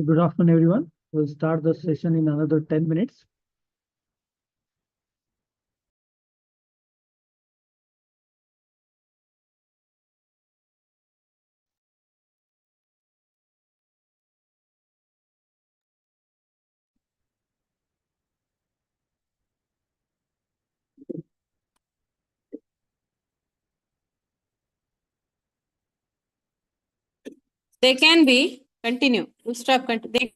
Good afternoon, everyone. We'll start the session in another 10 minutes. They can be. Continue. Full stop. They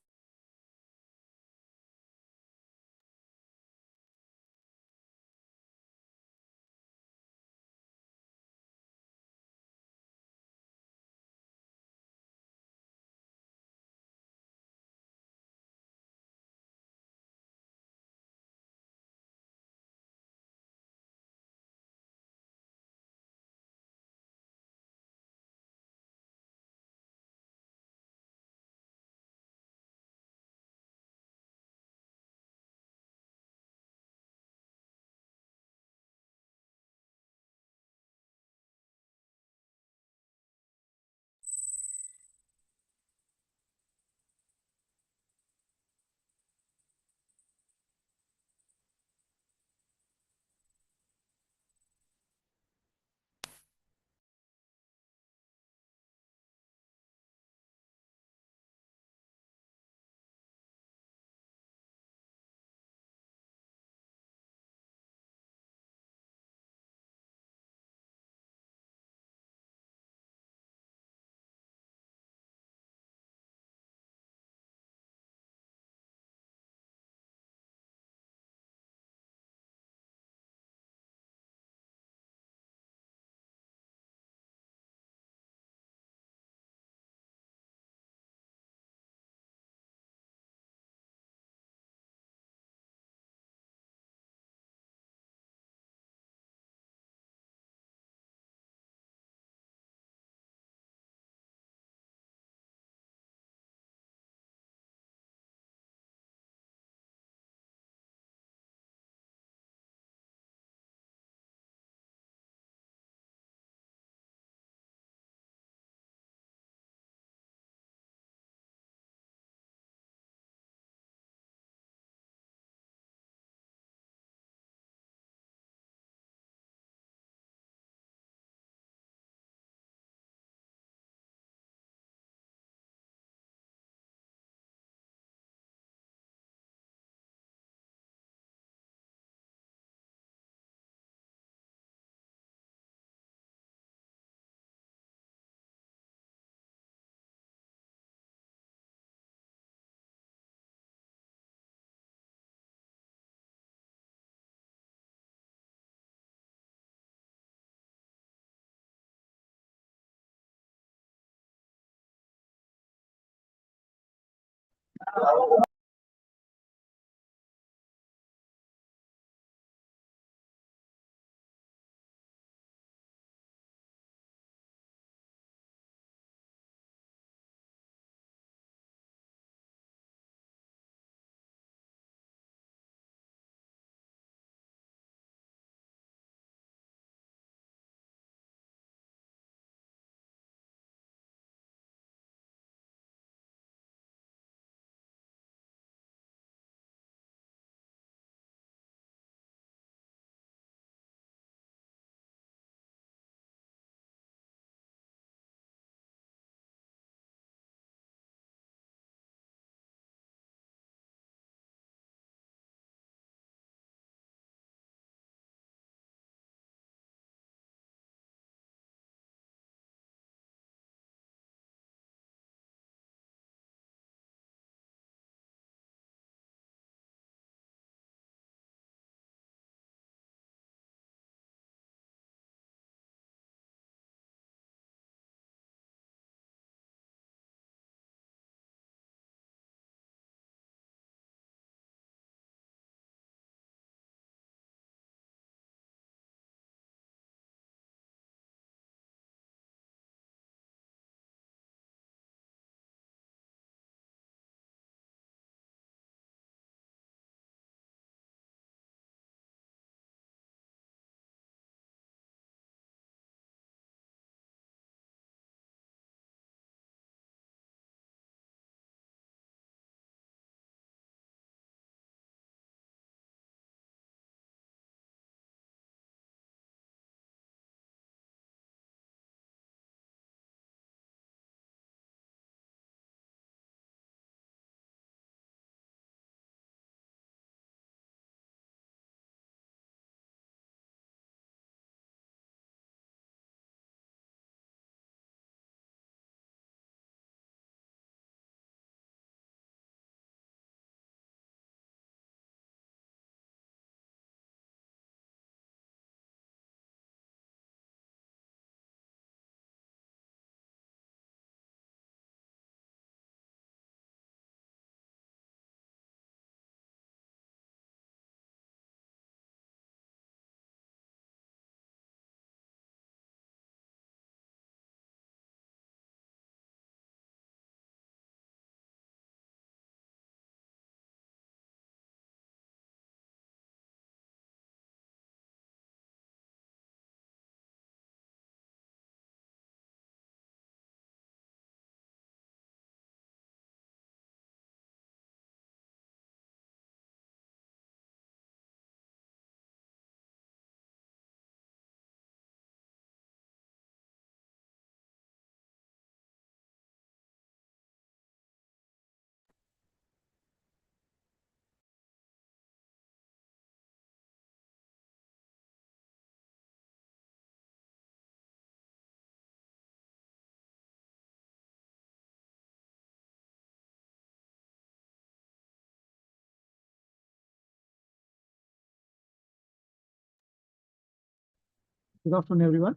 Good afternoon, everyone.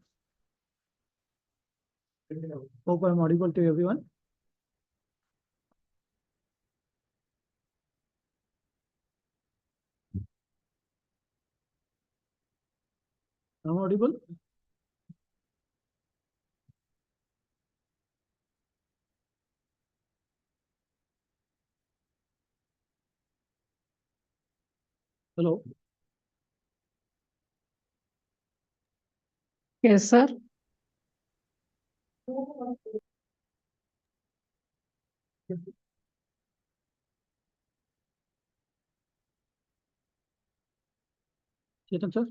Hope I'm audible to everyone. I'm audible. Hello. Yes, sir. Chetan, sir.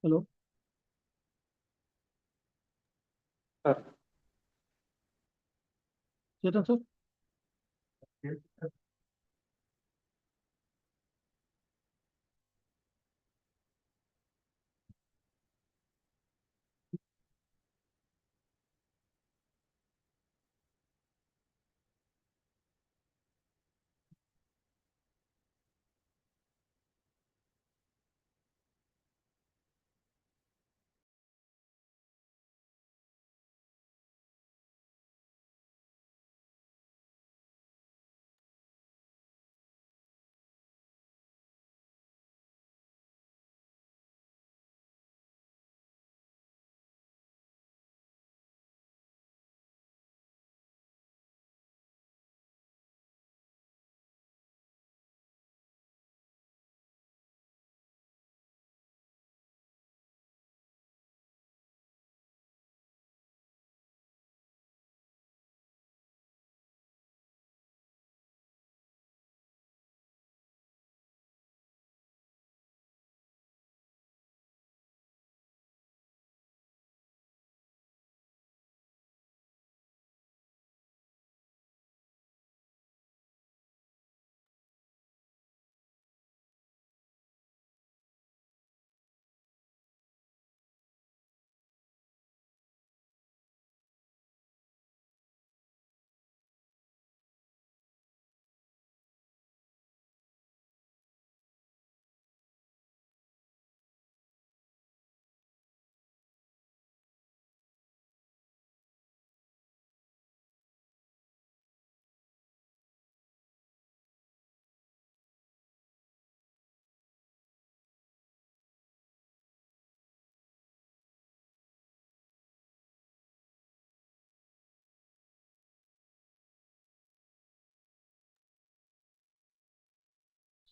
Hello. Chetan, sir.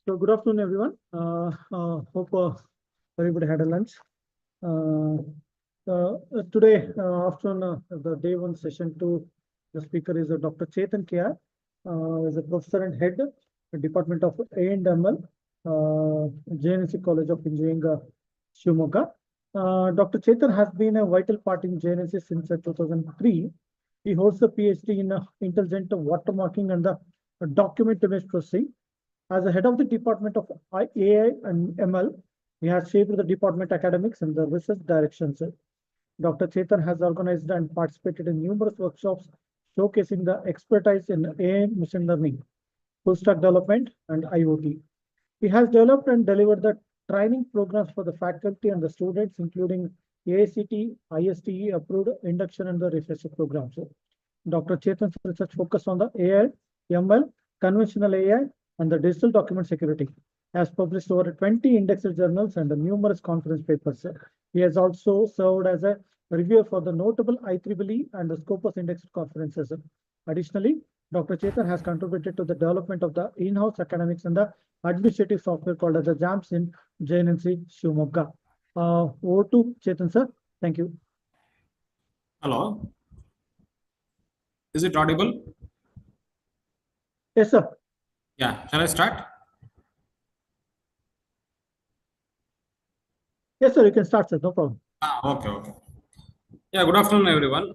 So good afternoon, everyone. Hope everybody had a lunch. Today, afternoon, the day one session two, the speaker is Dr. Chetan KR, is a professor and head, Department of A&ML, JNNCE College of Engineering, Shivamogga. Dr. Chetan has been a vital part in JNNCE since 2003. He holds the PhD in intelligent watermarking and the document image processing. As the head of the Department of AI and ML, he has shaped the department academics and the research directions. Dr. Chetan has organized and participated in numerous workshops showcasing the expertise in AI, machine learning, full stack development, and IoT. He has developed and delivered the training programs for the faculty and the students, including AICT, ISTE approved induction and the refresher programs. Dr. Chetan's research focus on the AI, ML, conventional AI, and the digital document security. Has published over 20 indexed journals and numerous conference papers. He has also served as a reviewer for the notable IEEE and the Scopus indexed conferences. Additionally, Dr. Chetan has contributed to the development of the in-house academics and the administrative software called as the JAMS in JNNCE Shivamogga. Over to Chetan, sir. Thank you. Hello. Is it audible? Yes, sir. Yeah. Shall I start? Yes, sir. You can start, sir. No problem. Okay. Yeah. Good afternoon, everyone.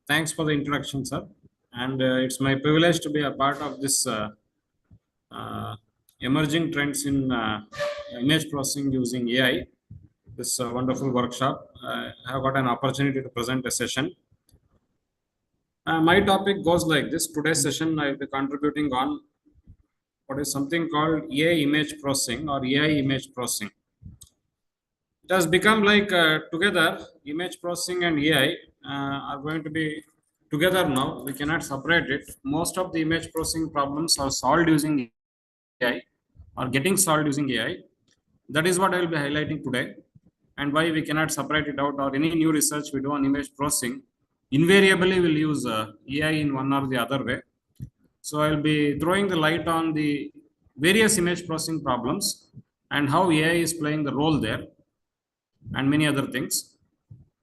Thanks for the introduction, sir. And it's my privilege to be a part of this emerging trends in image processing using AI. This wonderful workshop. I have got an opportunity to present a session. My topic goes like this. Today's session, I will be contributing on what is something called AI image processing or AI image processing. It has become like together, image processing and AI are going to be together now. We cannot separate it. Most of the image processing problems are solved using AI or getting solved using AI. That is what I will be highlighting today, and why we cannot separate it out, or any new research we do on image processing invariably will use AI in one or the other way. So I will be throwing the light on the various image processing problems and how AI is playing the role there, and many other things.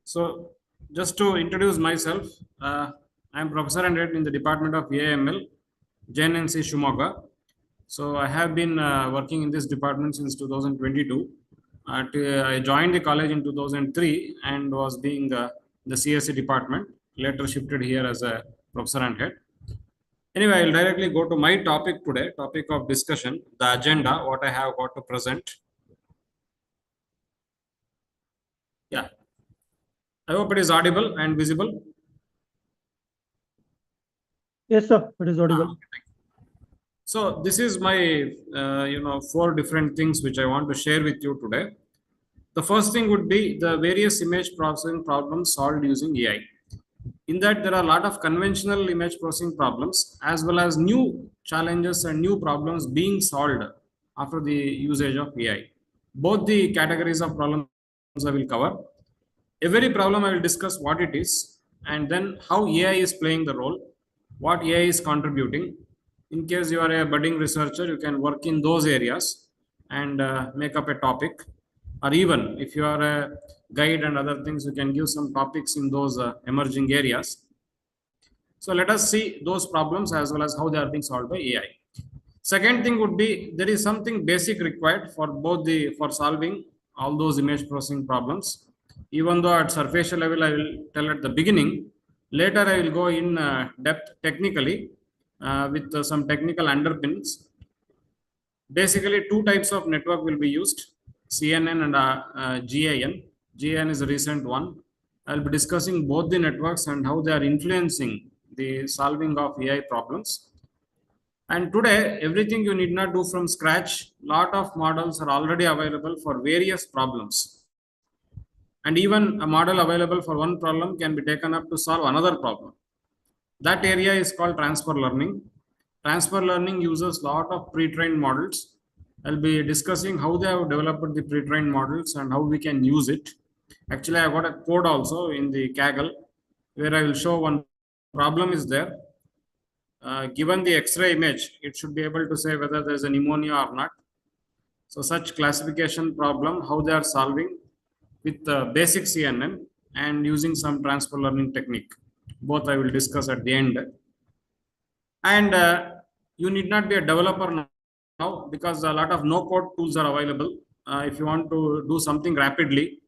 So just to introduce myself, I am Professor and Head in the Department of AIML, JNNCE Shimoga. So I have been working in this department since 2022. I joined the college in 2003 and was being the CSE department, later shifted here as a Professor and Head. Anyway, I'll directly go to my topic today, topic of discussion, the agenda, what I have got to present. Yeah. I hope it is audible and visible. Yes, sir, it is audible. So this is my, 4 different things which I want to share with you today. The first thing would be the various image processing problems solved using AI. In that, there are a lot of conventional image processing problems as well as new challenges and new problems being solved after the usage of AI. Both the categories of problems I will cover. Every problem I will discuss what it is, and then how AI is playing the role, what AI is contributing. In case you are a budding researcher, you can work in those areas and make up a topic. Or even if you are a guide and other things, you can give some topics in those emerging areas. So let us see those problems as well as how they are being solved by AI. Second thing would be, there is something basic required for both for solving all those image processing problems. Even though at surface level I will tell at the beginning, later I will go in depth technically with some technical underpinnings. Basically, 2 types of network will be used, CNN and GAN. GAN is a recent one. I will be discussing both the networks and how they are influencing the solving of AI problems. And today, everything you need not do from scratch. Lot of models are already available for various problems. And even a model available for one problem can be taken up to solve another problem. That area is called transfer learning. Transfer learning uses a lot of pre-trained models. I'll be discussing how they have developed the pre-trained models and how we can use it. Actually, I got a code also in the Kaggle where I will show one problem is there. Given the X-ray image, it should be able to say whether there is a pneumonia or not. So such classification problem, how they are solving with basic CNN and using some transfer learning technique. Both I will discuss at the end. And you need not be a developer now because a lot of no-code tools are available. If you want to do something rapidly,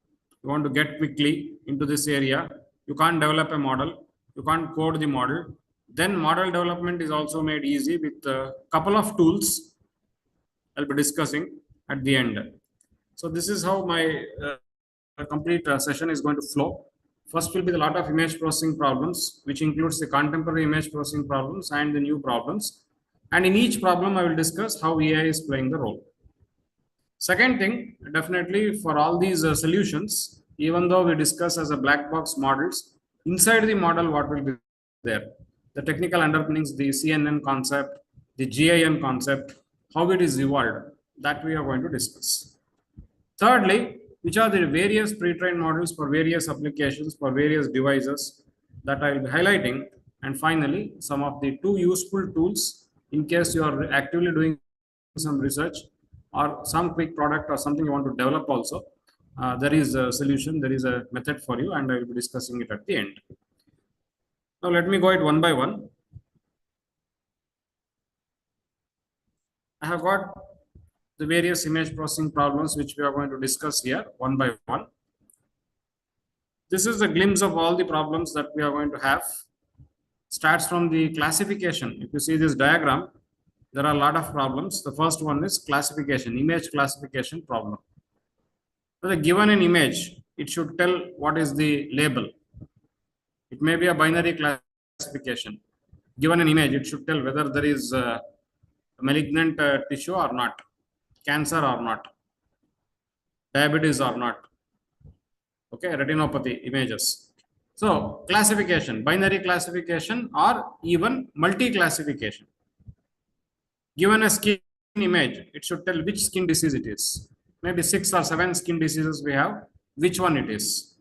you want to get quickly into this area, you can't develop a model, you can't code the model. Then model development is also made easy with a couple of tools I'll be discussing at the end. So this is how my complete session is going to flow. First will be a lot of image processing problems, which includes the contemporary image processing problems and the new problems. And in each problem, I will discuss how AI is playing the role. Second thing, definitely for all these solutions, even though we discuss as a black box models, inside the model, what will be there? The technical underpinnings, the CNN concept, the GIN concept, how it is evolved, that we are going to discuss. Thirdly, which are the various pre-trained models for various applications, for various devices that I will be highlighting. And finally, some of the 2 useful tools in case you are actively doing some research or some quick product or something you want to develop also. There is a solution, there is a method for you, and I will be discussing it at the end. Now let me go it one by one. I have got the various image processing problems which we are going to discuss here one by one. This is a glimpse of all the problems that we are going to have. Starts from the classification. If you see this diagram, there are a lot of problems. The first one is classification, image classification problem. So given an image, it should tell what is the label. It may be a binary classification. Given an image, it should tell whether there is malignant tissue or not, cancer or not, diabetes or not. Okay, retinopathy images. So classification, binary classification or even multi-classification. Given a skin image, it should tell which skin disease it is. Maybe 6 or 7 skin diseases we have, which one it is.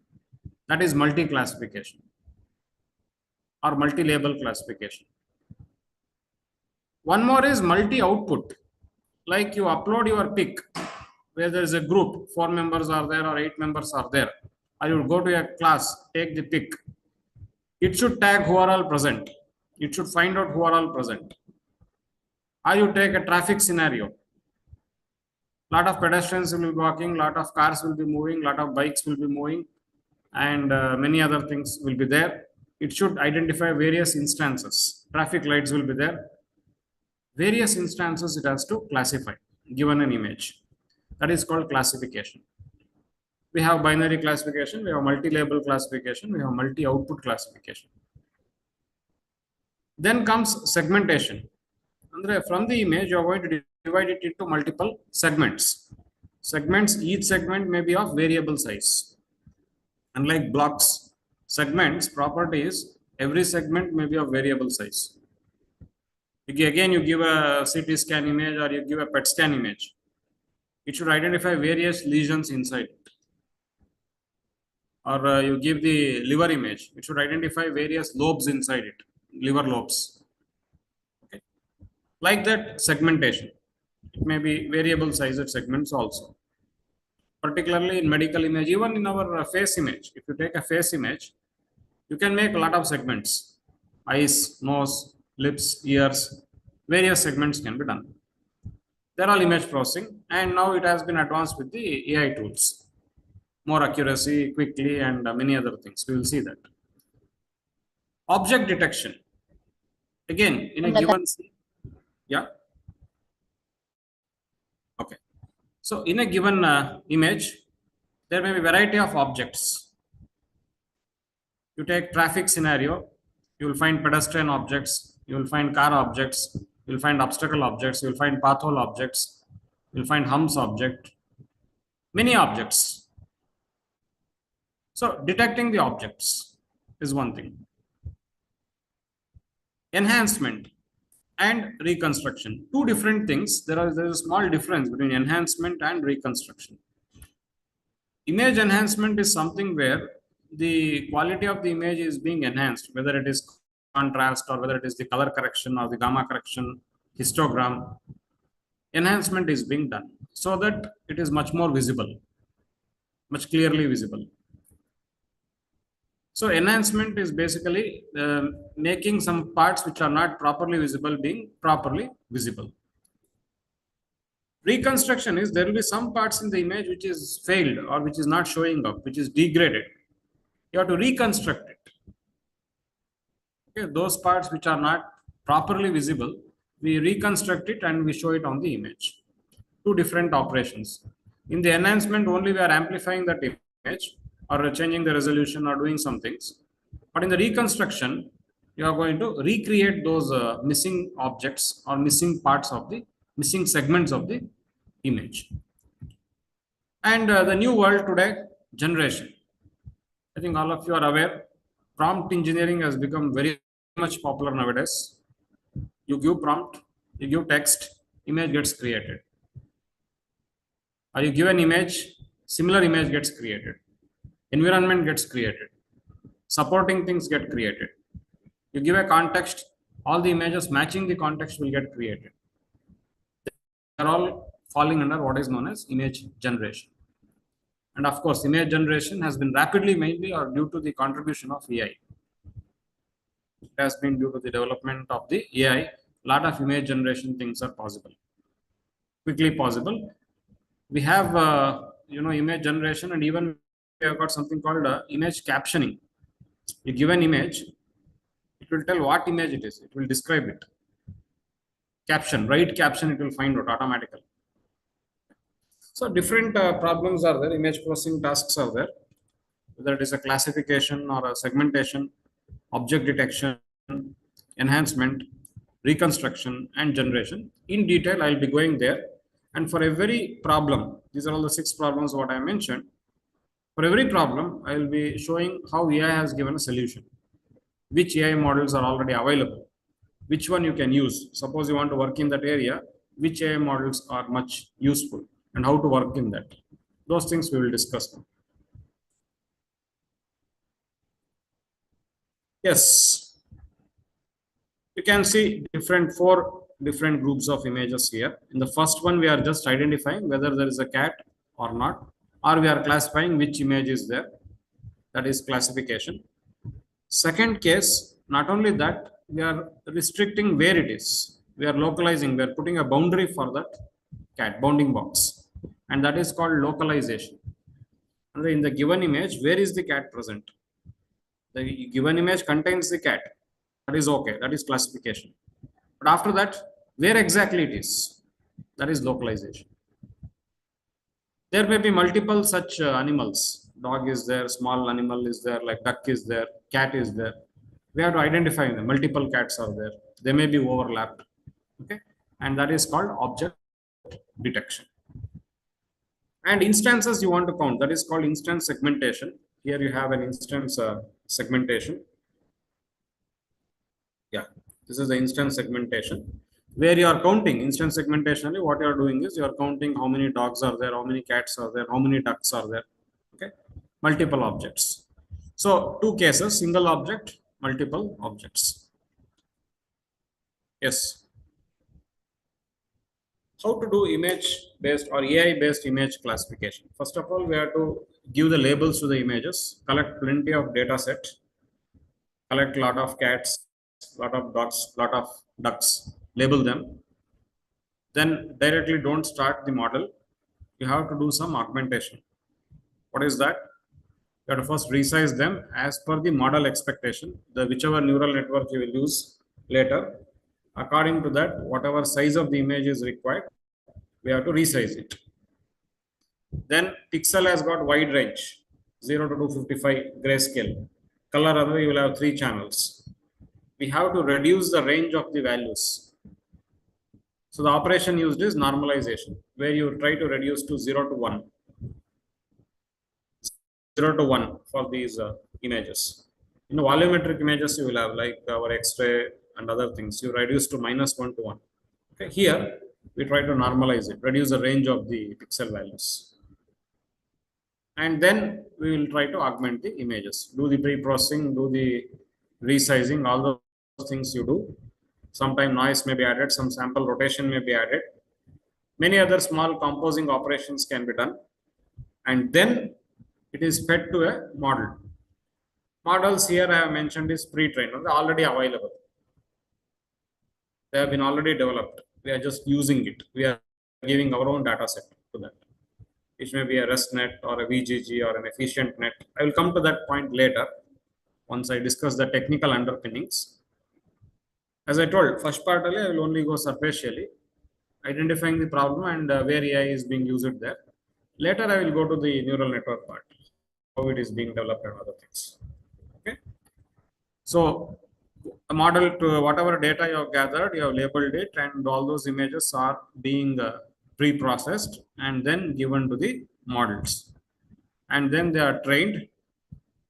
That is multi-classification or multi-label classification. One more is multi-output. Like you upload your pic, where there is a group, 4 members are there or 8 members are there. Or you go to a class, take the pic. It should tag who are all present. It should find out who are all present. Or you take a traffic scenario. Lot of pedestrians will be walking, lot of cars will be moving, lot of bikes will be moving, and many other things will be there. It should identify various instances. Traffic lights will be there. Various instances it has to classify, given an image. That is called classification. We have binary classification, we have multi-label classification, we have multi-output classification. Then comes segmentation. From the image, you are going to divide it into multiple segments. Segments, each segment may be of variable size. Unlike blocks, segments, property is every segment may be of variable size. Again, you give a CT scan image or you give a PET scan image. It should identify various lesions inside it. Or you give the liver image. It should identify various lobes inside it, liver lobes. Okay. Like that, segmentation. It may be variable sized segments also. Particularly in medical image, even in our face image. If you take a face image, you can make a lot of segments. Eyes, nose, lips, ears, various segments can be done. They're all image processing, and now it has been advanced with the AI tools. More accuracy, quickly, and many other things. We will see that. Object detection. Again, in a given, yeah. Okay. So in a given image, there may be a variety of objects. You take traffic scenario, you will find pedestrian objects, you will find car objects, you will find obstacle objects, you will find pathhole objects, you will find humps object, many objects. So detecting the objects is one thing. Enhancement and reconstruction, two different things. There is a small difference between enhancement and reconstruction. Image enhancement is something where the quality of the image is being enhanced, whether it is contrast or whether it is the color correction or the gamma correction, histogram. Enhancement is being done so that it is much more visible, much clearly visible. So enhancement is basically making some parts which are not properly visible being properly visible. Reconstruction is there will be some parts in the image which is failed or which is not showing up, which is degraded. You have to reconstruct it. Okay, those parts which are not properly visible, we reconstruct it and we show it on the image. Two different operations. In the enhancement, only we are amplifying that image or changing the resolution or doing some things. But in the reconstruction, you are going to recreate those missing objects or missing parts of the missing segments of the image. And the new world today, generation. I think all of you are aware, prompt engineering has become very much popular nowadays. You give prompt, you give text, image gets created. Or you give an image, similar image gets created. Environment gets created. Supporting things get created. You give a context, all the images matching the context will get created. They are all falling under what is known as image generation. And of course, image generation has been rapidly mainly or due to the contribution of AI. It has been due to the development of the AI. A lot of image generation things are possible, quickly possible. We have, image generation, and even we have got something called image captioning. You give an image, it will tell what image it is. It will describe it. Caption, write caption, it will find out automatically. So different problems are there, image processing tasks are there, whether it is a classification or a segmentation, object detection, enhancement, reconstruction, and generation. In detail, I'll be going there. And for every problem, these are all the 6 problems what I mentioned. For every problem, I will be showing how AI has given a solution, which AI models are already available, which one you can use. Suppose you want to work in that area, which AI models are much useful and how to work in that. Those things we will discuss now. Yes, you can see 4 different groups of images here. In the first one, we are just identifying whether there is a cat or not, or we are classifying which image is there. That is classification. Second case, not only that, we are restricting where it is. We are localizing, we are putting a boundary for that cat, bounding box, and that is called localization. And in the given image, where is the cat present? The given image contains the cat. That is okay, that is classification. But after that, where exactly it is? That is localization. There may be multiple such animals. Dog is there, small animal is there, like duck is there, cat is there. We have to identify them. Multiple cats are there. They may be overlapped. Okay, and that is called object detection. And instances you want to count. That is called instance segmentation. Here you have an instance segmentation. Yeah, this is the instance segmentation where you are counting. Instance segmentation, what you are doing is you are counting how many dogs are there, how many cats are there, how many ducks are there. Okay, multiple objects. So 2 cases, single object, multiple objects. Yes. How to do image based or AI based image classification? First of all, we have to give the labels to the images, collect plenty of data set, collect lot of cats, lot of dogs, lot of ducks, label them. Then directly don't start the model. You have to do some augmentation. What is that? You have to first resize them as per the model expectation, the whichever neural network you will use later. According to that, whatever size of the image is required, we have to resize it. Then pixel has got wide range, 0 to 255 grayscale. Color, you will have 3 channels. We have to reduce the range of the values. So the operation used is normalization, where you try to reduce to 0 to 1. 0 to 1 for these images. In the volumetric images, you will have like our X-ray and other things. You reduce to -1 to 1. Okay, here we try to normalize it, reduce the range of the pixel values. And then we will try to augment the images, do the pre-processing, do the resizing, all those things you do. Sometime noise may be added, some sample rotation may be added. Many other small composing operations can be done. And then it is fed to a model. Models here I have mentioned is pre-trained, they are already available. They have been already developed. We are just using it. We are giving our own data set to that. It may be a RESTnet or a VGG or an efficient net. I will come to that point later once I discuss the technical underpinnings. As I told, first part I will only go superficially, identifying the problem and where AI is being used there. Later I will go to the neural network part, how it is being developed and other things. Okay. So a model, to whatever data you have gathered, you have labeled it, and all those images are being pre-processed and then given to the models. And then they are trained,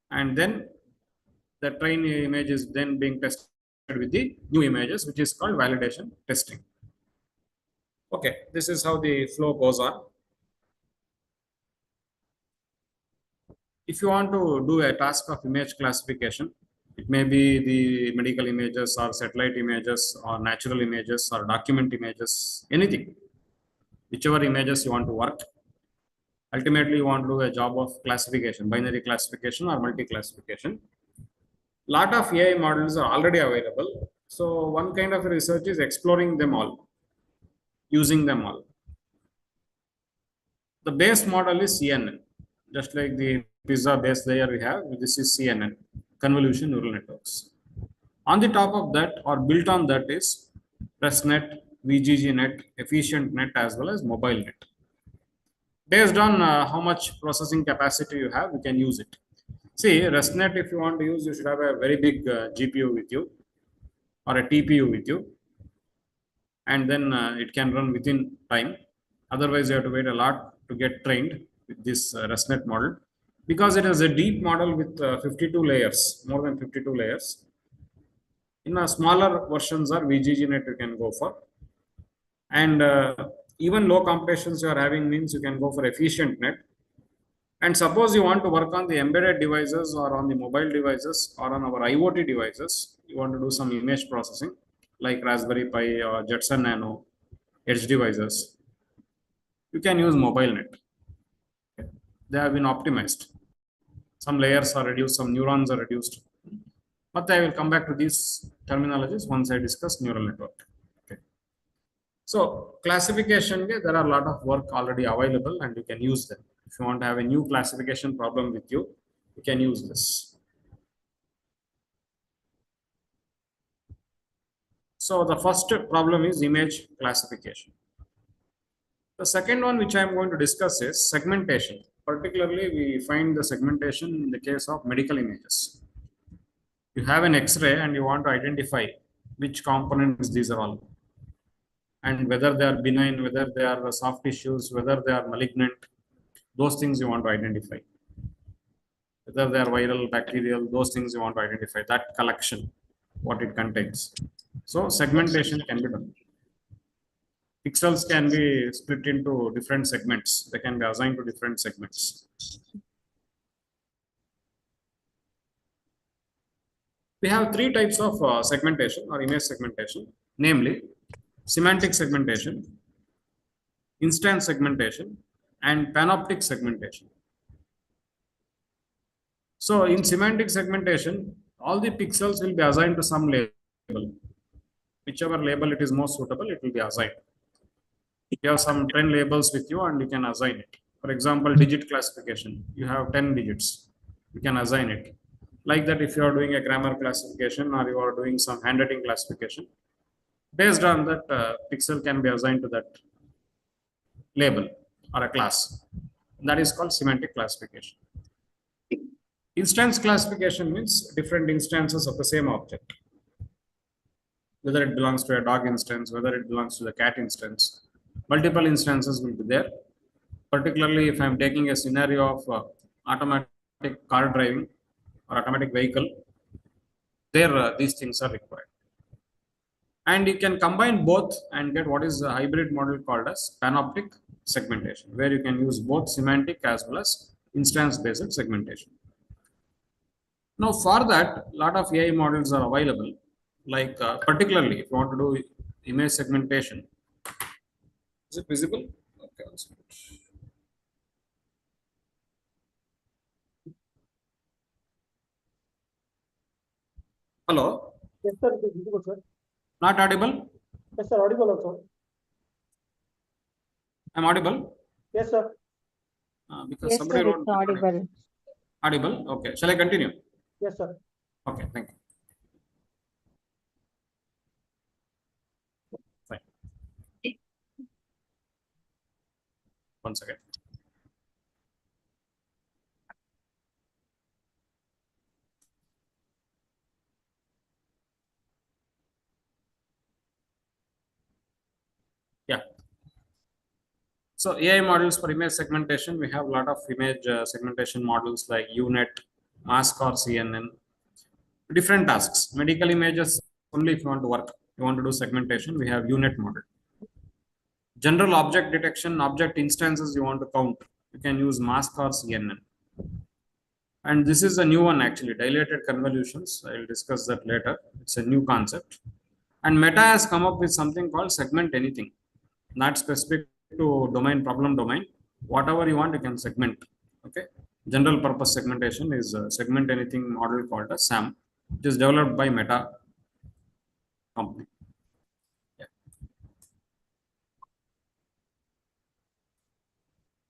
and then the trained image is then being tested with the new images, which is called validation testing. Okay, this is how the flow goes on. If you want to do a task of image classification, it may be the medical images or satellite images or natural images or document images, anything, whichever images you want to work. Ultimately, you want to do a job of classification, binary classification or multi-classification. Lot of AI models are already available. So one kind of research is exploring them all, using them all. The base model is CNN, just like the pizza base layer we have. This is CNN, convolution neural networks. On the top of that or built on that is ResNet, VGG net, efficient net, as well as mobile net. Based on how much processing capacity you have, you can use it. See, ResNet, if you want to use, you should have a very big GPU with you or a TPU with you. and then it can run within time. Otherwise, you have to wait a lot to get trained with this ResNet model, because it is a deep model with 52 layers, more than 52 layers. In a smaller versions or VGGNet you can go for, and even low computations you are having means you can go for efficient net. And suppose you want to work on the embedded devices or on the mobile devices or on our IoT devices, you want to do some image processing like Raspberry Pi or Jetson Nano, edge devices, you can use mobile net. They have been optimized. Some layers are reduced, some neurons are reduced. But I will come back to these terminologies once I discuss neural network. Okay. So classification, there are a lot of work already available and you can use them. If you want to have a new classification problem with you, you can use this. So the first problem is image classification. The second one which I am going to discuss is segmentation. Particularly, we find the segmentation in the case of medical images. You have an X-ray and you want to identify which components these are all, and whether they are benign, whether they are soft tissues, whether they are malignant, those things you want to identify. Whether they are viral, bacterial, those things you want to identify, that collection, what it contains. So segmentation can be done. Pixels can be split into different segments. They can be assigned to different segments. We have three types of segmentation or image segmentation, namely semantic segmentation, instance segmentation, and panoptic segmentation. So in semantic segmentation, all the pixels will be assigned to some label. Whichever label it is most suitable, it will be assigned. You have some 10 labels with you and you can assign it. For example, digit classification, you have 10 digits, you can assign it. Like that, if you are doing a grammar classification or you are doing some handwriting classification, based on that, pixel can be assigned to that label or a class. That is called semantic classification. Instance classification means different instances of the same object. Whether it belongs to a dog instance, whether it belongs to the cat instance, multiple instances will be there. Particularly if I am taking a scenario of automatic car driving or automatic vehicle, there these things are required. And you can combine both and get what is a hybrid model called as panoptic segmentation, where you can use both semantic as well as instance-based segmentation. Now, for that, a lot of AI models are available. Like particularly, if you want to do image segmentation, is it visible? Okay. Hello. Yes, sir. It is visible, sir. Not audible? Yes, sir. Audible also. I'm audible? Yes, sir. Because Yes, somebody sir, wrote it's audible. audible. Okay. Shall I continue? Yes, sir. Okay. Thank you. Fine. 1 second. Yeah. So AI models for image segmentation, we have a lot of image segmentation models like UNet, mask or CNN. Different tasks. Medical images, only if you want to work, you want to do segmentation, we have UNet model. General object detection, object instances you want to count, you can use mask or CNN. And this is a new one actually, dilated convolutions. I will discuss that later. It's a new concept. And Meta has come up with something called segment anything, not specific to domain, problem domain. Whatever you want, you can segment. Okay. General purpose segmentation is a segment anything model called as SAM, which is developed by Meta company. Yeah.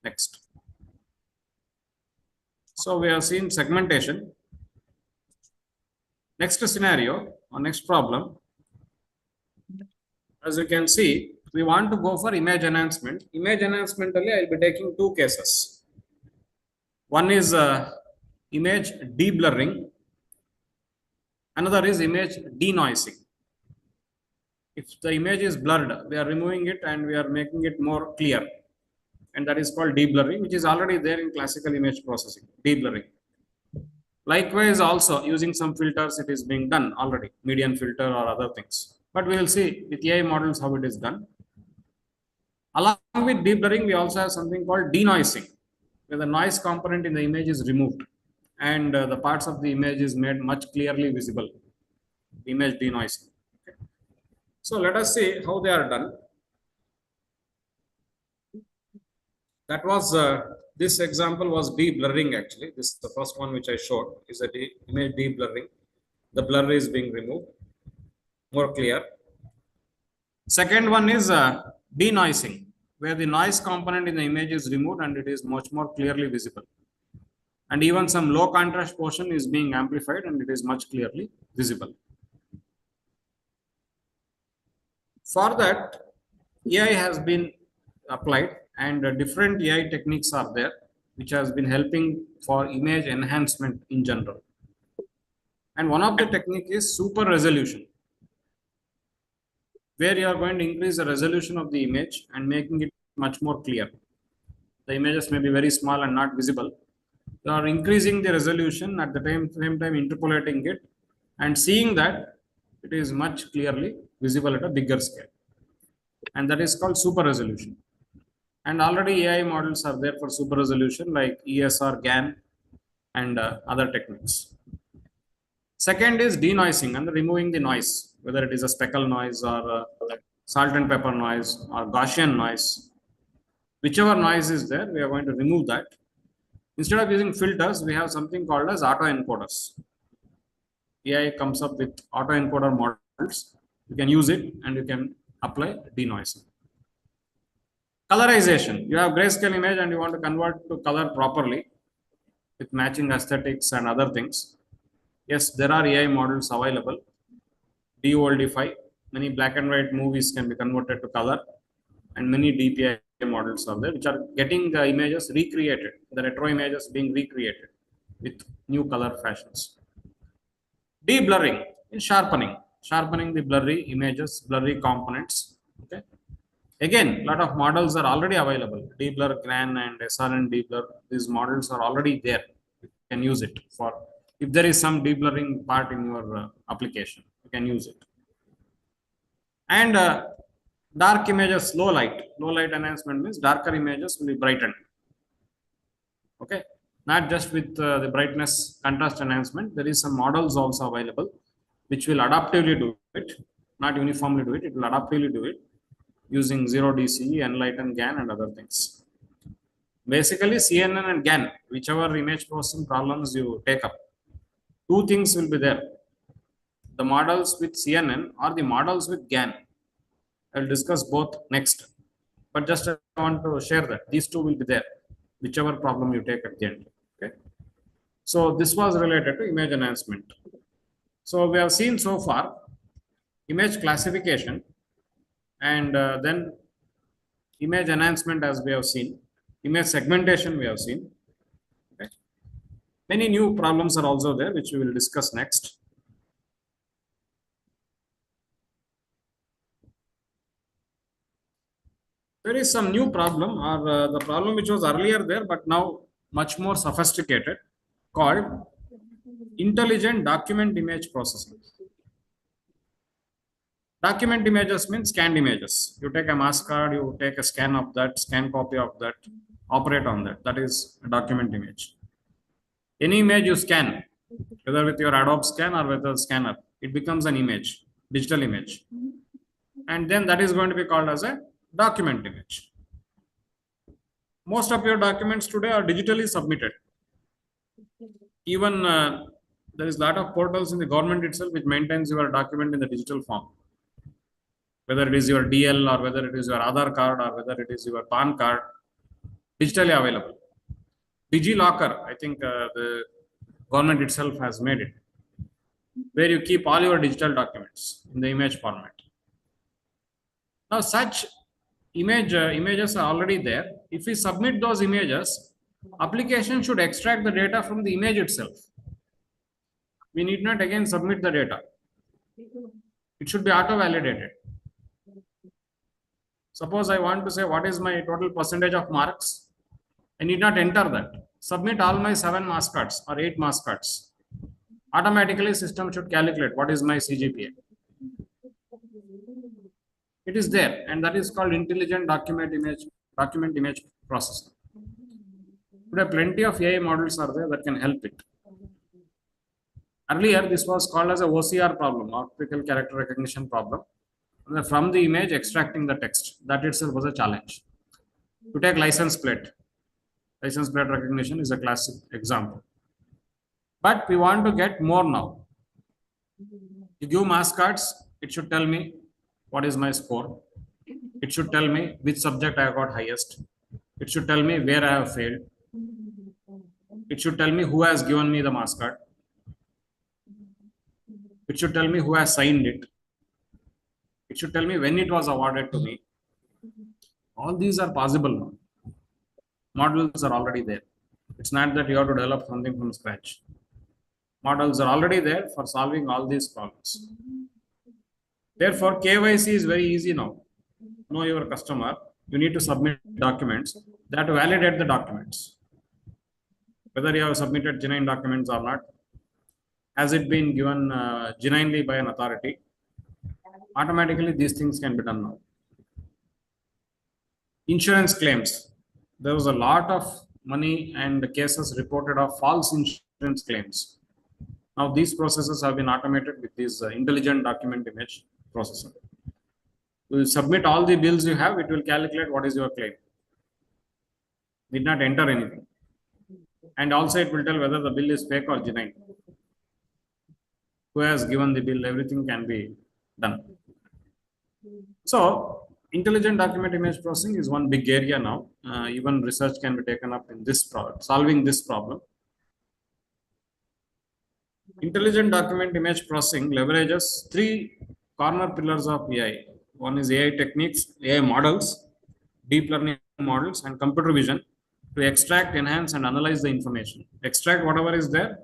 Next. So we have seen segmentation. Next scenario or next problem. As you can see, we want to go for image enhancement. Image enhancement only I will be taking two cases. One is image deblurring. Another is image denoising. If the image is blurred, we are removing it and we are making it more clear. And that is called deblurring, which is already there in classical image processing, deblurring. Likewise, also using some filters, it is being done already, median filter or other things. But we will see with AI models how it is done. Along with deblurring, we also have something called denoising, where the noise component in the image is removed and the parts of the image is made much clearly visible. Image denoising. Okay. So let us see how they are done. That was this example was deblurring actually. This is the first one which I showed is a image deblurring. The blur is being removed, more clear. Second one is denoising, where the noise component in the image is removed and it is much more clearly visible. And even some low contrast portion is being amplified and it is much clearly visible. For that, AI has been applied and different AI techniques are there, which has been helping for image enhancement in general. And one of the technique is super resolution, where you are going to increase the resolution of the image and making it much more clear. The images may be very small and not visible. You are increasing the resolution at the same time interpolating it and seeing that it is much clearly visible at a bigger scale. And that is called super resolution. And already AI models are there for super resolution like ESR, GAN, and other techniques. Second is denoising and removing the noise, whether it is a speckle noise or salt and pepper noise or Gaussian noise. Whichever noise is there, we are going to remove that. Instead of using filters, we have something called as autoencoders. AI comes up with autoencoder models. You can use it and you can apply denoising. Colorization. You have grayscale image and you want to convert to color properly with matching aesthetics and other things. Yes, there are AI models available. DOLD5. Many black and white movies can be converted to color, and many DPI models are there, which are getting the images recreated, the retro images being recreated with new color fashions. Deblurring in sharpening the blurry images, blurry components. Okay. Again, a lot of models are already available. Deblur, GAN, and SRN deblur. These models are already there. You can use it for if there is some deblurring part in your application. You can use it. And dark images, low light enhancement means darker images will be brightened. Okay, not just with the brightness contrast enhancement. There is some models also available which will adaptively do it, not uniformly do it. It will adaptively do it using 0 DCE, Enlighten, GAN, and other things. Basically, CNN and GAN, whichever image processing problems you take up, two things will be there. The models with CNN or the models with GAN. I'll discuss both next. But just I want to share that these two will be there, whichever problem you take at the end. Okay. So this was related to image enhancement. So we have seen so far image classification and then image enhancement as we have seen, image segmentation we have seen. Okay. Many new problems are also there which we will discuss next. There is some new problem or the problem which was earlier there but now much more sophisticated called intelligent document image processing. Document images means scanned images. You take a mask card, you take a scan of that, scan copy of that, operate on that. That is a document image. Any image you scan, whether with your Adobe scan or with a scanner, it becomes an image, digital image. And then that is going to be called as a document image. Most of your documents today are digitally submitted. Even there is a lot of portals in the government itself which maintains your document in the digital form. Whether it is your DL or whether it is your Aadhaar card or whether it is your PAN card, digitally available. DigiLocker, I think the government itself has made it, where you keep all your digital documents in the image format. Now such images are already there. If we submit those images, application should extract the data from the image itself. We need not again submit the data. It should be auto-validated. Suppose I want to say what is my total percentage of marks. I need not enter that. Submit all my 7 marks cards or 8 marks cards. Automatically system should calculate what is my CGPA. It is there, and that is called intelligent document image processing. Today plenty of AI models are there that can help it. Earlier this was called as a OCR problem, optical character recognition problem. From the image extracting the text, that itself was a challenge. To take license plate recognition is a classic example. But we want to get more now. You give marks cards, it should tell me what is my score. It should tell me which subject I got highest. It should tell me where I have failed. It should tell me who has given me the marks card. It should tell me who has signed it. It should tell me when it was awarded to me. All these are possible now. Models are already there. It's not that you have to develop something from scratch. Models are already there for solving all these problems. Therefore, KYC is very easy now. Know your customer. You need to submit documents. They have to validate the documents. Whether you have submitted genuine documents or not, has it been given genuinely by an authority? Automatically, these things can be done now. Insurance claims. There was a lot of money and cases reported of false insurance claims. Now, these processes have been automated with this intelligent document image processor. You submit all the bills you have, it will calculate what is your claim. Did not enter anything. And also it will tell whether the bill is fake or genuine. Who has given the bill, everything can be done. So, intelligent document image processing is one big area now. Even research can be taken up in this product, solving this problem. Intelligent document image processing leverages 3 corner pillars of AI. One is AI techniques, AI models, deep learning models, and computer vision to extract, enhance, and analyze the information. Extract whatever is there,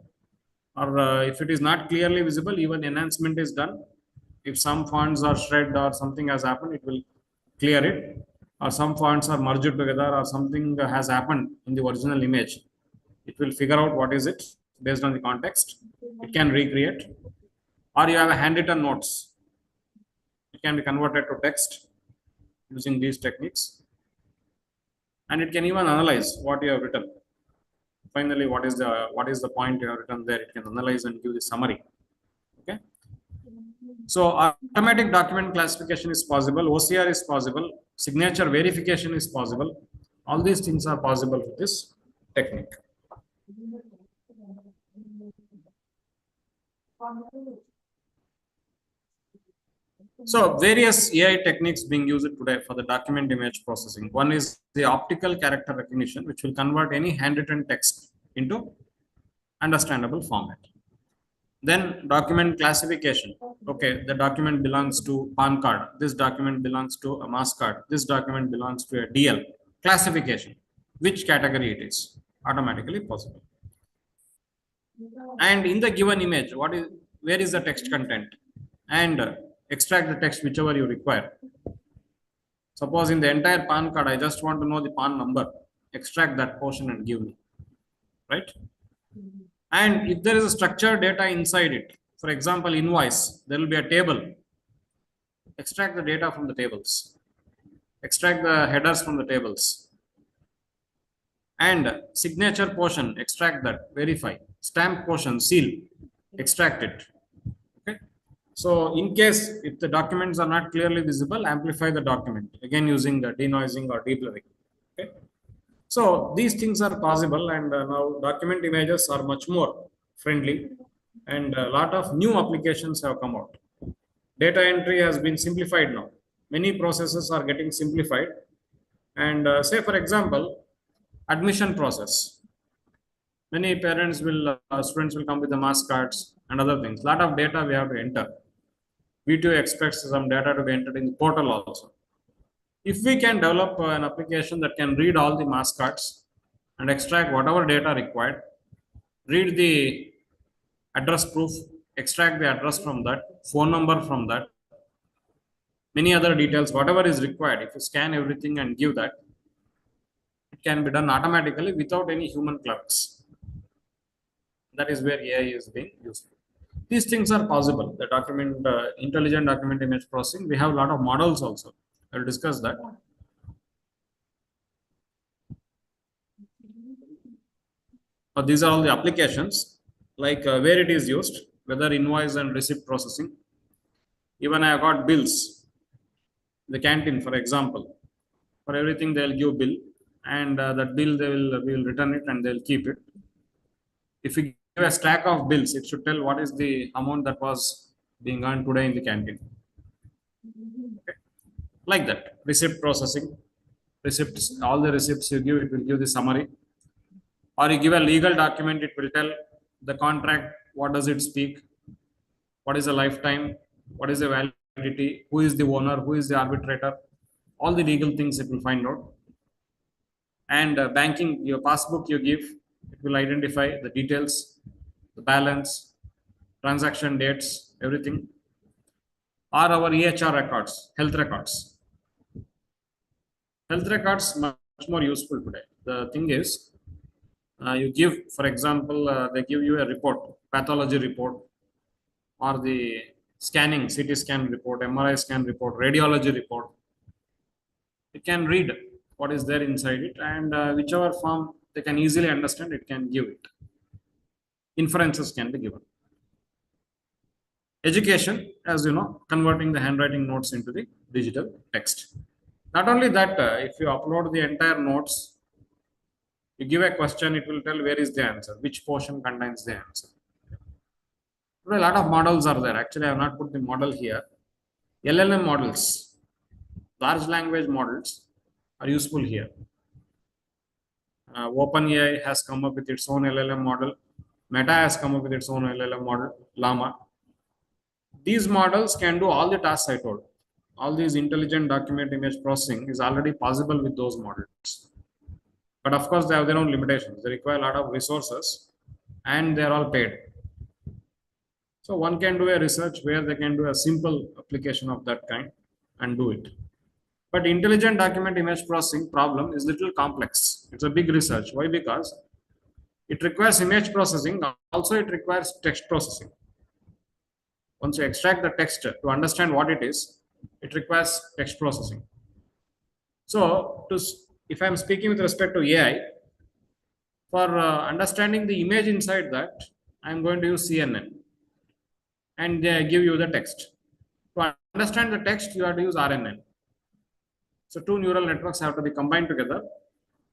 or if it is not clearly visible, even enhancement is done. If some fonts are shredded or something has happened, it will clear it. Or some fonts are merged together, or something has happened in the original image. It will figure out what is it based on the context. It can recreate. Or you have a handwritten notes. It can be converted to text using these techniques. And it can even analyze what you have written. Finally, what is the point you have written there? It can analyze and give the summary. Okay. So automatic document classification is possible. OCR is possible. Signature verification is possible. All these things are possible with this technique. So various AI techniques being used today for the document image processing. One is the optical character recognition, which will convert any handwritten text into understandable format. Then document classification. Okay, the document belongs to PAN card. This document belongs to a mass card. This document belongs to a DL. Classification. Which category it is? Automatically possible. And in the given image, where is the text content? And extract the text whichever you require. Suppose in the entire PAN card, I just want to know the PAN number. Extract that portion and give me. Right? And if there is a structured data inside it, for example, invoice, there will be a table. Extract the data from the tables. Extract the headers from the tables. And signature portion, extract that, verify. Stamp portion, seal, extract it. Okay. So in case if the documents are not clearly visible, amplify the document. Again using the denoising or deblurring. Okay. So these things are possible, and now document images are much more friendly, and a lot of new applications have come out. Data entry has been simplified now. Many processes are getting simplified, and say for example, admission process. Many parents will, students will come with the mass cards and other things. Lot of data we have to enter. V2 expects some data to be entered in the portal also. If we can develop an application that can read all the mass cards and extract whatever data required, read the address proof, extract the address from that, phone number from that, many other details, whatever is required. If you scan everything and give that, it can be done automatically without any human clerks. That is where AI is being used. These things are possible. The document, intelligent document image processing, we have a lot of models also. I will discuss that. These are all the applications, like where it is used, whether invoice and receipt processing. Even I have got bills, the canteen, for example. For everything, they'll give bill, and that bill they will return it and they'll keep it. If you give a stack of bills, it should tell what is the amount that was being earned today in the canteen. Okay. Like that, receipt processing, receipts, all the receipts you give, it will give the summary. Or you give a legal document, it will tell the contract, what does it speak, what is the lifetime, what is the validity, who is the owner, who is the arbitrator, all the legal things it will find out. And banking, your passbook you give, it will identify the details, the balance, transaction dates, everything. Or our EHR records, health records. Health records much more useful today. The thing is, you give, for example, they give you a report, pathology report, or the scanning, CT scan report, MRI scan report, radiology report. You can read what is there inside it, and whichever form they can easily understand, it can give it. Inferences can be given. Education, as you know, converting the handwriting notes into the digital text. Not only that, if you upload the entire notes, you give a question, it will tell where is the answer, which portion contains the answer. A lot of models are there. Actually, I have not put the model here. LLM models, large language models are useful here. OpenAI has come up with its own LLM model. Meta has come up with its own LLM model, Llama. These models can do all the tasks I told. All these intelligent document image processing is already possible with those models. But of course, they have their own limitations. They require a lot of resources and they're all paid. So one can do a research where they can do a simple application of that kind and do it. But intelligent document image processing problem is little complex. It's a big research. Why? Because it requires image processing. Also, it requires text processing. Once you extract the text to understand what it is, it requires text processing. So, if I'm speaking with respect to AI, for understanding the image inside that, I'm going to use CNN and give you the text. To understand the text, you have to use RNN. So, two neural networks have to be combined together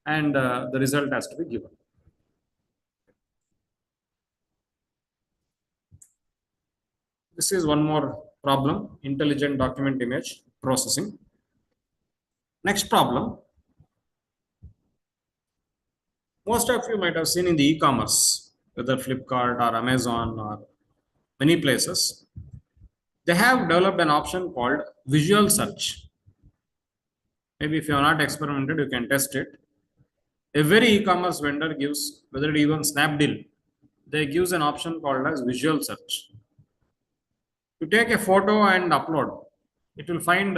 and the result has to be given. This is one more problem, intelligent document image processing. Next problem. Most of you might have seen in the e-commerce, whether Flipkart or Amazon or many places, they have developed an option called visual search. Maybe if you have not experimented, you can test it. Every e-commerce vendor gives, whether it even Snapdeal, they gives an option called as visual search. You take a photo and upload, it will find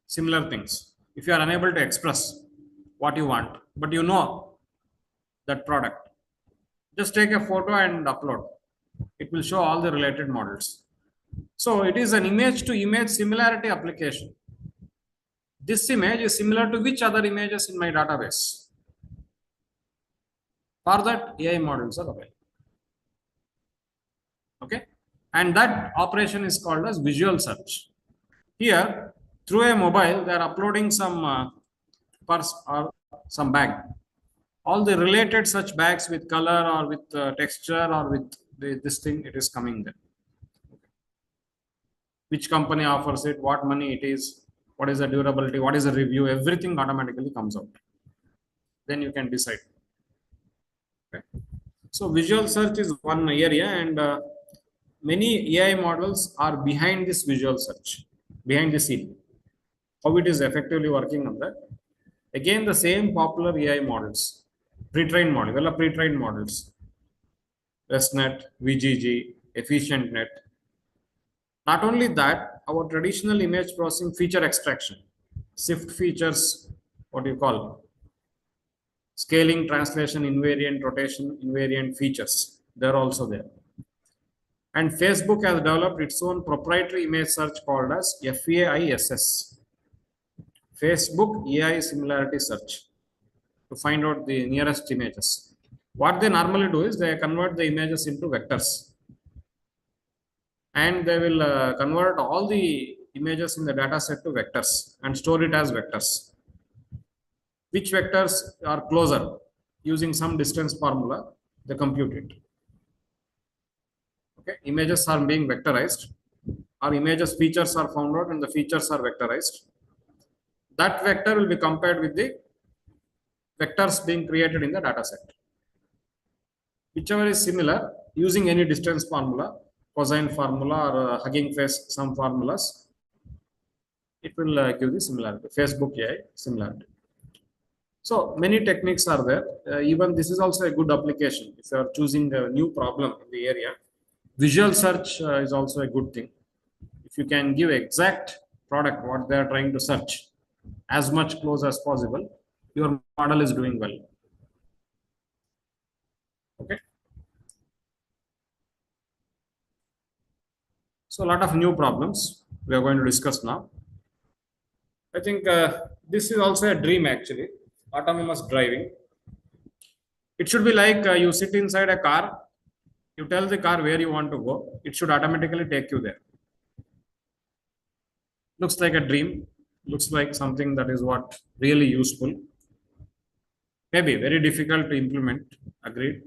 similar things. If you are unable to express what you want, but you know that product, just take a photo and upload. It will show all the related models. So it is an image to image similarity application. This image is similar to which other images in my database. For that, AI models are available. Okay. And that operation is called as visual search. Here, through a mobile, they are uploading some purse or some bag. All the related such bags with color or with texture or with this thing, it is coming there. Which company offers it, what money it is, what is the durability, what is the review, everything automatically comes out. Then you can decide. Okay. So visual search is one area, and many AI models are behind this visual search, behind the scene. How it is effectively working on that. Again, the same popular AI models, pre-trained model, well, pre-trained models, ResNet, VGG, EfficientNet. Not only that, our traditional image processing feature extraction, shift features, what you call scaling, translation, invariant, rotation, invariant features. They're also there. And Facebook has developed its own proprietary image search called as FAISS, Facebook AI Similarity Search, to find out the nearest images. What they normally do is they convert the images into vectors, and they will convert all the images in the data set to vectors and store it as vectors. Which vectors are closer? Using some distance formula, they compute it. Okay, images are being vectorized, or images features are found out and the features are vectorized. That vector will be compared with the vectors being created in the data set. Whichever is similar, using any distance formula, cosine formula or Hugging Face, some formulas, it will give the similarity, Facebook AI similarity. So many techniques are there. Even this is also a good application if you are choosing a new problem in the area. Visual search is also a good thing. If you can give exact product what they are trying to search as much close as possible, your model is doing well. Okay. So a lot of new problems we are going to discuss now. I think this is also a dream actually, autonomous driving. It should be like you sit inside a car, you tell the car where you want to go, it should automatically take you there. Looks like a dream, looks like something that is what really useful. Maybe very difficult to implement, agreed.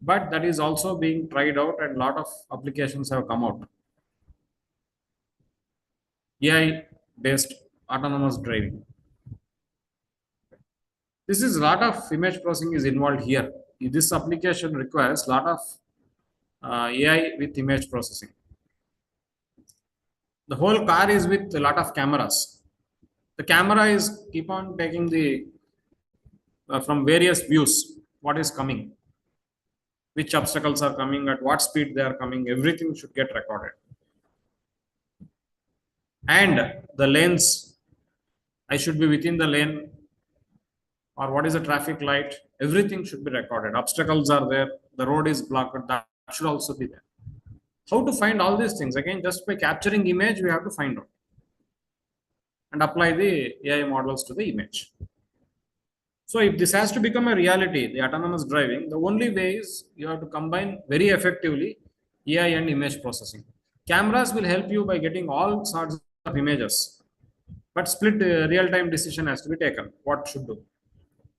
But that is also being tried out and a lot of applications have come out. AI based autonomous driving. This is a lot of image processing is involved here. This application requires a lot of AI with image processing. The whole car is with a lot of cameras. The camera is keep on taking the from various views what is coming, which obstacles are coming, at what speed they are coming, everything should get recorded. And the lanes, I should be within the lane, or what is a traffic light, everything should be recorded. Obstacles are there, the road is blocked, that should also be there. How to find all these things? Again, just by capturing image, we have to find out and apply the AI models to the image. So if this has to become a reality, the autonomous driving, the only way is you have to combine very effectively AI and image processing. Cameras will help you by getting all sorts of images, but split real-time decision has to be taken. What should do?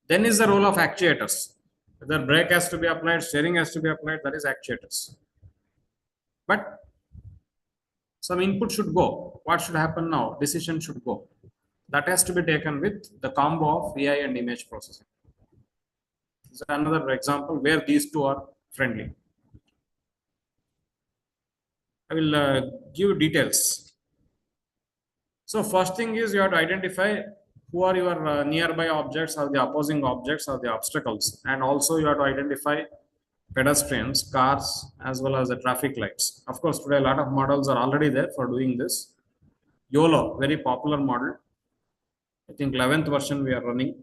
Then is the role of actuators. Whether brake has to be applied, steering has to be applied, that is actuators. But some input should go. What should happen now? Decision should go. That has to be taken with the combo of AI and image processing. This is another example where these two are friendly. I will give details. So first thing is you have to identify who are your nearby objects or the opposing objects or the obstacles. And also you have to identify pedestrians, cars, as well as the traffic lights. Of course, today a lot of models are already there for doing this. YOLO, very popular model. I think 11th version we are running.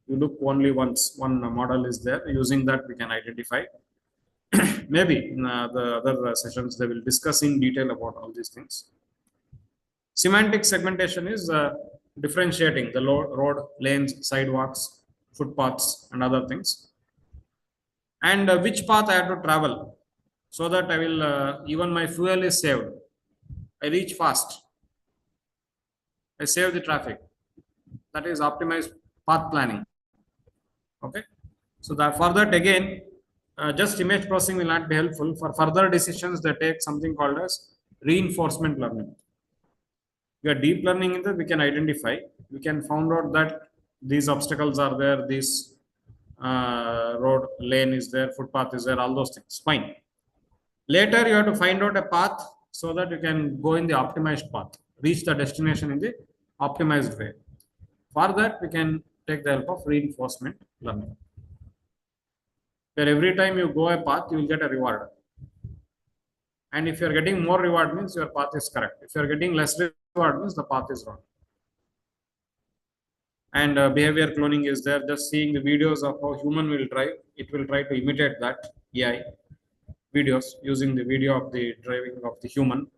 You look only once, one model is there. Using that, we can identify. Maybe in the other sessions, they will discuss in detail about all these things. Semantic segmentation is differentiating the road, lanes, sidewalks, footpaths, and other things. And which path I have to travel so that I will, even my fuel is saved. I reach fast. I save the traffic. That is optimized path planning. Okay. So that for that again, just image processing will not be helpful. For further decisions, they take something called as reinforcement learning. We are deep learning in that we can identify. We can find out that these obstacles are there, this road lane is there, footpath is there, all those things. Fine. Later, you have to find out a path so that you can go in the optimized path, reach the destination in the optimized way. For that, we can take the help of reinforcement learning, where every time you go a path, you will get a reward. And if you're getting more reward means your path is correct. If you're getting less reward means the path is wrong. And behavior cloning is there. Just seeing the videos of how human will drive, it will try to imitate that AI videos using the video of the driving of the human.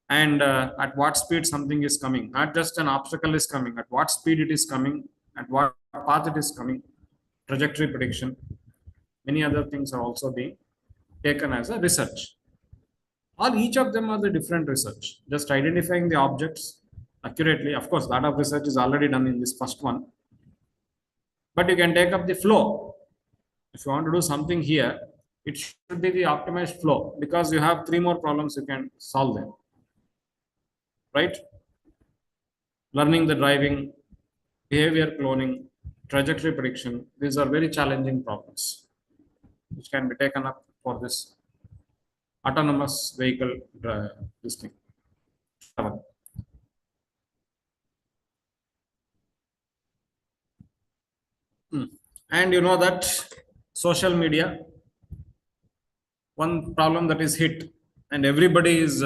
And at what speed something is coming, not just an obstacle is coming, at what speed it is coming, at what path it is coming, trajectory prediction. Many other things are also being taken as a research. Each of them are the different research, just identifying the objects accurately. Of course, that of research is already done in this first one, but you can take up the flow. If you want to do something here, it should be the optimized flow, because you have 3 more problems you can solve them, right? Learning the driving, behavior cloning, trajectory prediction. These are very challenging problems which can be taken up for this autonomous vehicle this thing. And you know that social media, one problem that is hit, and everybody is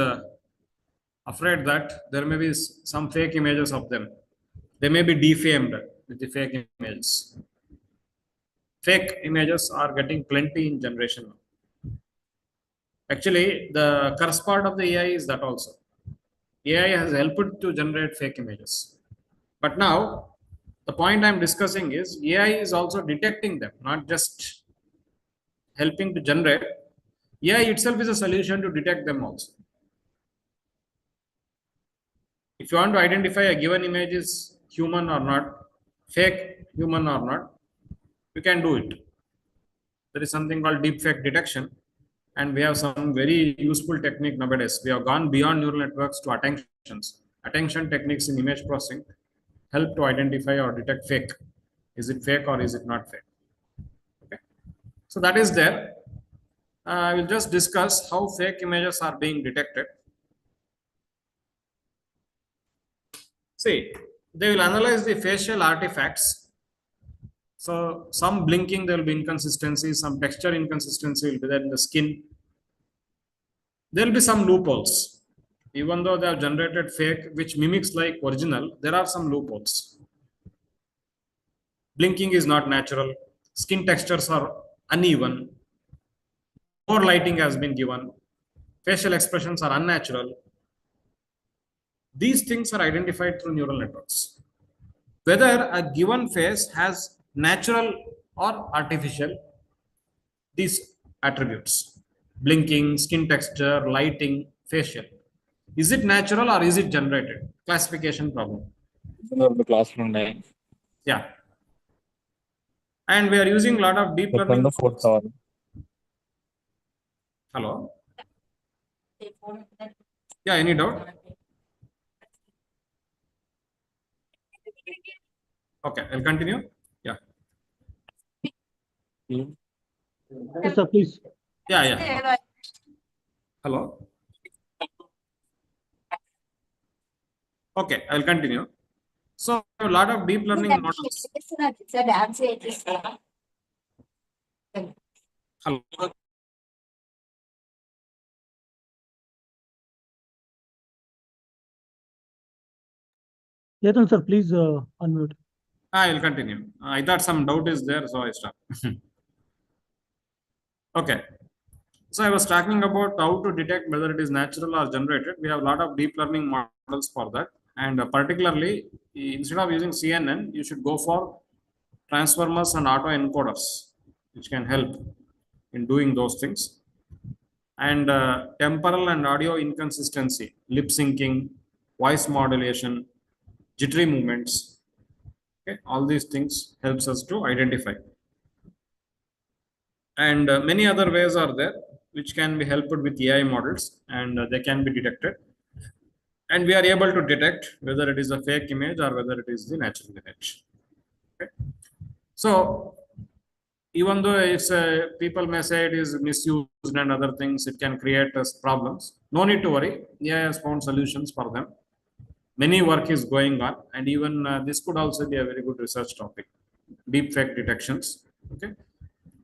afraid that there may be some fake images of them. They may be defamed with the fake images. Fake images are getting plenty in generation now. Actually, the curse part of the AI is that also. AI has helped to generate fake images. But now, the point I'm discussing is AI is also detecting them, not just helping to generate. AI itself is a solution to detect them also. If you want to identify a given image is human or not, fake human or not, you can do it. There is something called deep fake detection, and we have some very useful technique nowadays. We have gone beyond neural networks to attentions. Attention techniques in image processing help to identify or detect fake. Is it fake or is it not fake? Okay. So that is there. I will just discuss how fake images are being detected. See, they will analyze the facial artifacts. So some blinking, there will be inconsistency, some texture inconsistency will be there in the skin. There will be some loopholes. Even though they have generated fake, which mimics like original, there are some loopholes. Blinking is not natural. Skin textures are uneven. More lighting has been given. Facial expressions are unnatural. These things are identified through neural networks. Whether a given face has natural or artificial, these attributes, blinking, skin texture, lighting, facial. Is it natural or is it generated? Classification problem. The classroom name. Yeah. And we are using a lot of deep It's on learning. the 4th hour. Hello? Yeah, any doubt? Okay, I'll continue. Yeah. Yes, sir, please. Yeah. Hello? Okay, I'll continue. So, a lot of deep learning models. Hello? Chetan, sir, please unmute. I'll continue. I thought some doubt is there, so I stopped. Okay. So, I was talking about how to detect whether it is natural or generated. We have a lot of deep learning models for that. And particularly, instead of using CNN, you should go for transformers and autoencoders, which can help in doing those things. And temporal and audio inconsistency, lip syncing, voice modulation, jittery movements. Okay, all these things helps us to identify. And many other ways are there which can be helped with AI models, and they can be detected. And we are able to detect whether it is a fake image or whether it is the natural image. Okay. So even though it's people may say it is misused and other things, it can create us problems. No need to worry. AI has found solutions for them. Many work is going on, and even this could also be a very good research topic. Deep fake detections. Okay.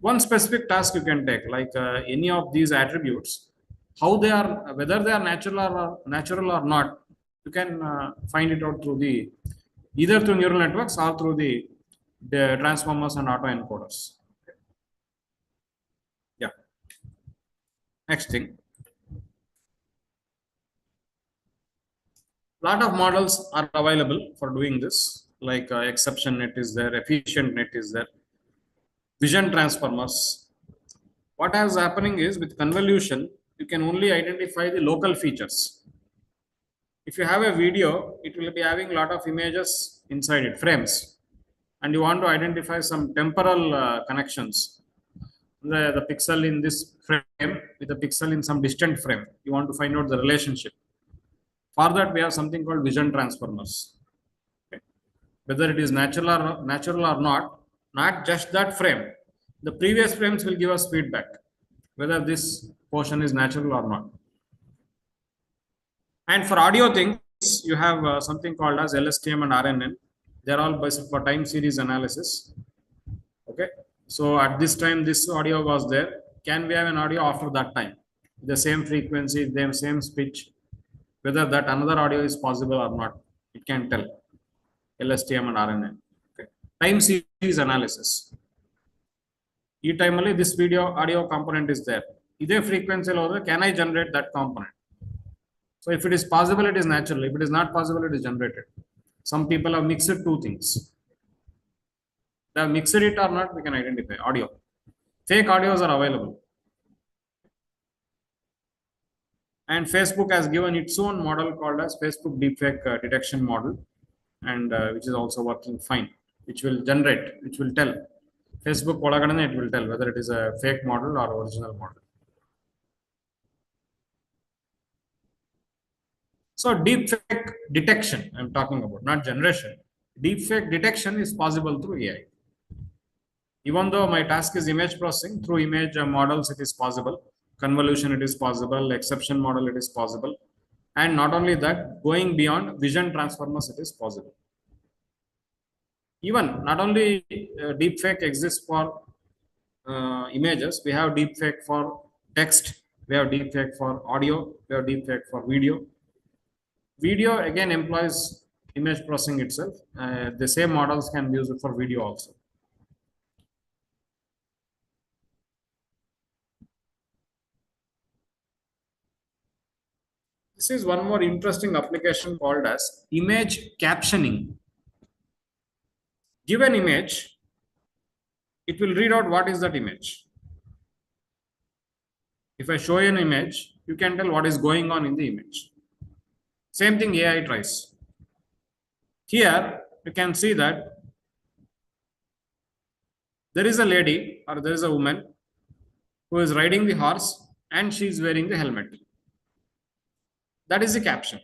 One specific task you can take, like any of these attributes, how they are, whether they are natural or not, you can find it out through the either through neural networks or through the transformers and autoencoders. Yeah. Next thing. Lot of models are available for doing this, like exception net is there, efficient net is there, vision transformers. What is happening is with convolution, you can only identify the local features. If you have a video, it will be having a lot of images inside it, frames, and you want to identify some temporal connections. The pixel in this frame with the pixel in some distant frame. You want to find out the relationship. For that, we have something called vision transformers. Okay. Whether it is natural or not just that frame. The previous frames will give us feedback whether this portion is natural or not. And for audio things, you have something called as LSTM and RNN. They're all based for time series analysis. Okay. So at this time, this audio was there. Can we have an audio after that time? The same frequency, the same pitch, whether that another audio is possible or not. It can tell. LSTM and RNN. Okay. Time series analysis. Each time only this audio component is there. Either frequency or can I generate that component? So if it is possible, it is natural. If it is not possible, it is generated. Some people have mixed two things. They have mixed it or not, we can identify audio. Fake audios are available. And Facebook has given its own model called as Facebook deepfake detection model, and which is also working fine, which will generate, which will tell. Facebook it will tell whether it is a fake model or original model. So deepfake detection, I'm talking about, not generation. Deepfake detection is possible through AI. Even though my task is image processing, through image models it is possible, convolution it is possible, exception model it is possible, and not only that, going beyond vision transformers it is possible. Even not only deepfake exists for images, we have deepfake for text, we have deepfake for audio, we have deepfake for video. Video again employs image processing itself. The same models can be used for video also. This is one more interesting application called as image captioning. Give an image, it will read out what is that image. If I show you an image, you can tell what is going on in the image. Same thing AI tries. Here, you can see that there is a lady or there is a woman who is riding the horse and she is wearing the helmet. That is the caption.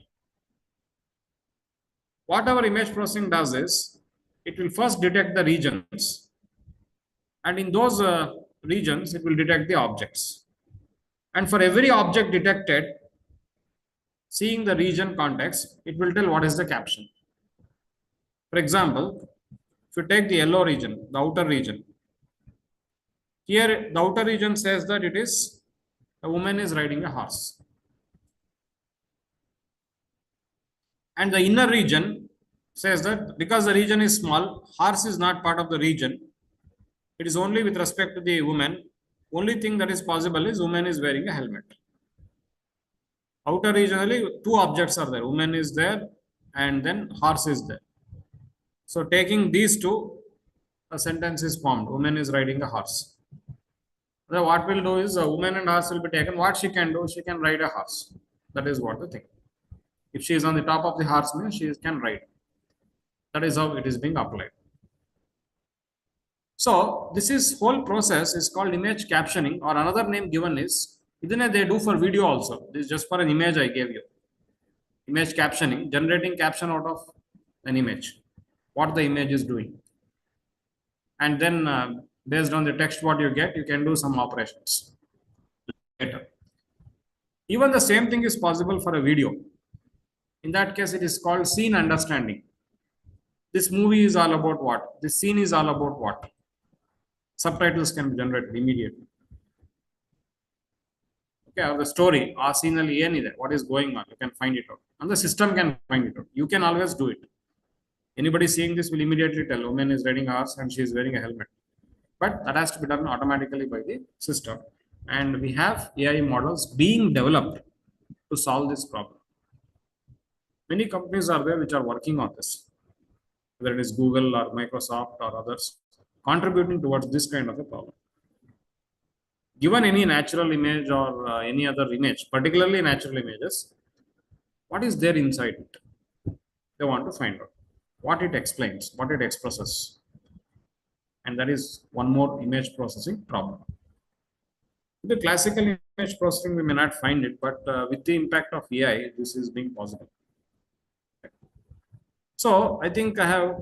What our image processing does is, it will first detect the regions, and in those regions, it will detect the objects. And for every object detected, seeing the region context, it will tell what is the caption. For example, if you take the yellow region, the outer region, here the outer region says that it is a woman is riding a horse. And the inner region says that because the region is small, horse is not part of the region. It is only with respect to the woman. Only thing that is possible is woman is wearing a helmet. Outer regionally, two objects are there. Woman is there and then horse is there. So taking these two, a sentence is formed. Woman is riding a horse. Now what we'll do is a woman and horse will be taken. What she can do, she can ride a horse. That is what the thing. If she is on the top of the horse, she can ride. That is how it is being applied. So this whole process is called image captioning, or another name given is, they do for video also. This is just for an image I gave you. Image captioning, generating caption out of an image. What the image is doing. And then based on the text what you get, you can do some operations later. Even the same thing is possible for a video. In that case, it is called scene understanding. This movie is all about what? This scene is all about what? Subtitles can be generated immediately. Okay, or the story, what is going on, you can find it out. And the system can find it out. You can always do it. Anybody seeing this will immediately tell, woman is riding a horse and she is wearing a helmet. But that has to be done automatically by the system. And we have AI models being developed to solve this problem. Many companies are there which are working on this, whether it is Google or Microsoft or others, contributing towards this kind of a problem. Given any natural image or any other image, particularly natural images, what is there inside it? They want to find out what it explains, what it expresses. And that is one more image processing problem. The classical image processing, we may not find it, but with the impact of AI, this is being possible. So I think I have,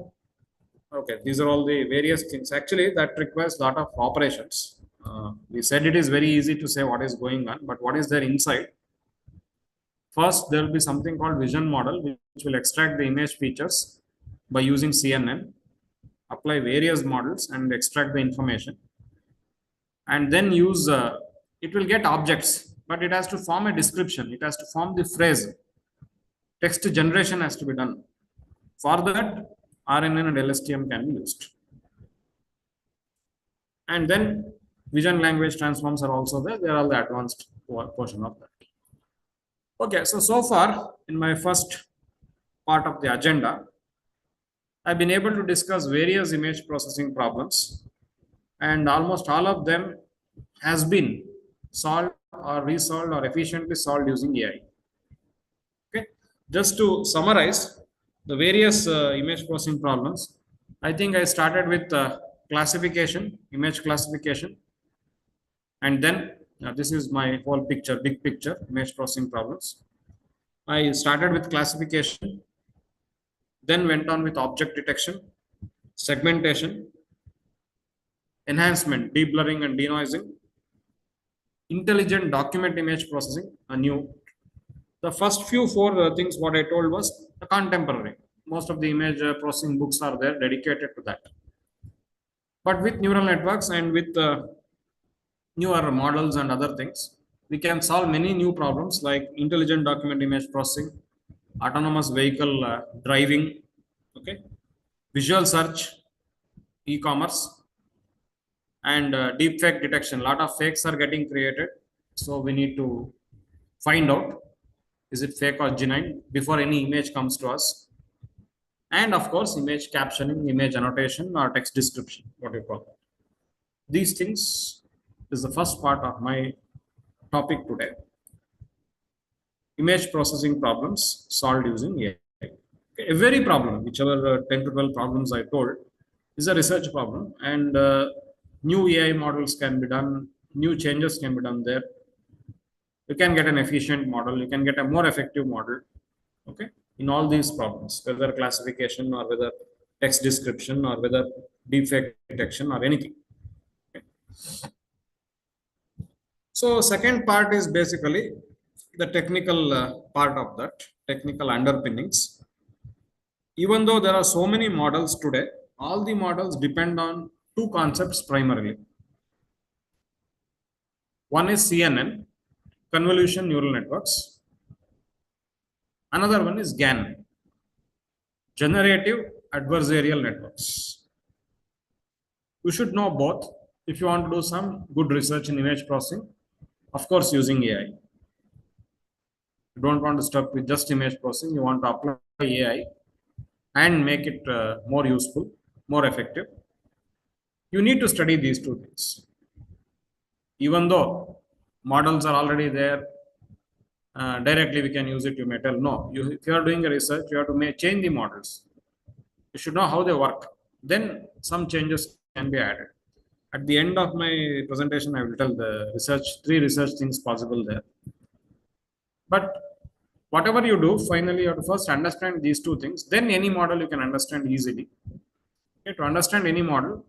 okay, these are all the various things. Actually, that requires a lot of operations. We said it is very easy to say what is going on, but what is there inside? First, there will be something called vision model, which will extract the image features by using CNN, apply various models and extract the information. And then use, it will get objects, but it has to form a description. It has to form the phrase. Text generation has to be done. For that, RNN and LSTM can be used. And then vision language transforms are also there. They are all the advanced portion of that. Okay, so far in my first part of the agenda, I've been able to discuss various image processing problems, and almost all of them has been solved or resolved or efficiently solved using AI. Okay, just to summarize the various image processing problems, I think I started with classification, image classification, and then this is my whole picture, big picture, image processing problems. I started with classification, then went on with object detection, segmentation, enhancement, deblurring and denoising, intelligent document image processing, a new. The first few four things what I told was contemporary. Most of the image processing books are there dedicated to that. But with neural networks and with newer models and other things, we can solve many new problems like intelligent document image processing, autonomous vehicle driving, okay, visual search, e-commerce, and deep fake detection. A lot of fakes are getting created, so we need to find out is it fake or genuine before any image comes to us. And of course, image captioning, image annotation, or text description, what you call it. These things is the first part of my topic today. Image processing problems solved using AI. Okay, every problem, whichever 10 to 12 problems I told, is a research problem, and new AI models can be done, new changes can be done there. You can get an efficient model, you can get a more effective model, okay, in all these problems, whether classification or whether text description or whether deepfake detection or anything. Okay. So second part is basically the technical part of that, technical underpinnings. Even though there are so many models today, all the models depend on two concepts primarily. One is CNN, convolution neural networks. Another one is GAN, generative adversarial networks. You should know both if you want to do some good research in image processing, of course using AI. You don't want to stuck with just image processing, you want to apply AI and make it more useful, more effective. You need to study these two things. Even though models are already there, directly we can use it, you may tell, no, if you are doing a research, you have to change the models. You should know how they work. Then some changes can be added. At the end of my presentation, I will tell the three research things possible there. But whatever you do, finally, you have to first understand these two things. Then any model you can understand easily. Okay, to understand any model,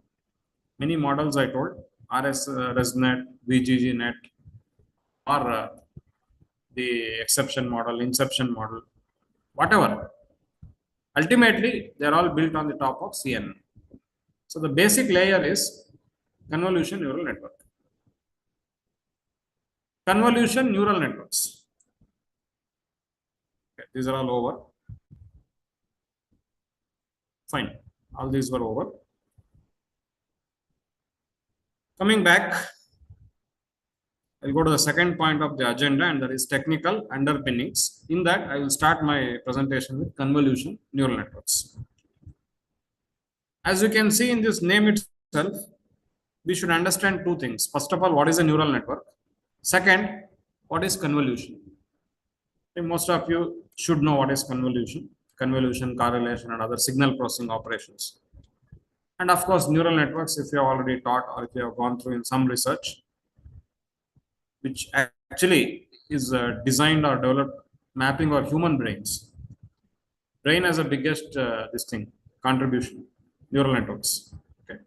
many models I told, RSNet, VGGNet, or the exception model, inception model, whatever. Ultimately, they're all built on the top of CNN. So the basic layer is convolution neural network. convolution neural networks. Okay, these are all over. Fine. All these were over. Coming back, I'll go to the second point of the agenda, and that is technical underpinnings. In that, I will start my presentation with convolution neural networks. As you can see in this name itself, we should understand two things. First of all, what is a neural network? Second, what is convolution? Most of you should know what is convolution, correlation, and other signal processing operations. And of course, neural networks, if you have already taught or if you have gone through in some research, which actually is designed or developed mapping our human brains. Brain has the biggest contribution, neural networks. Okay.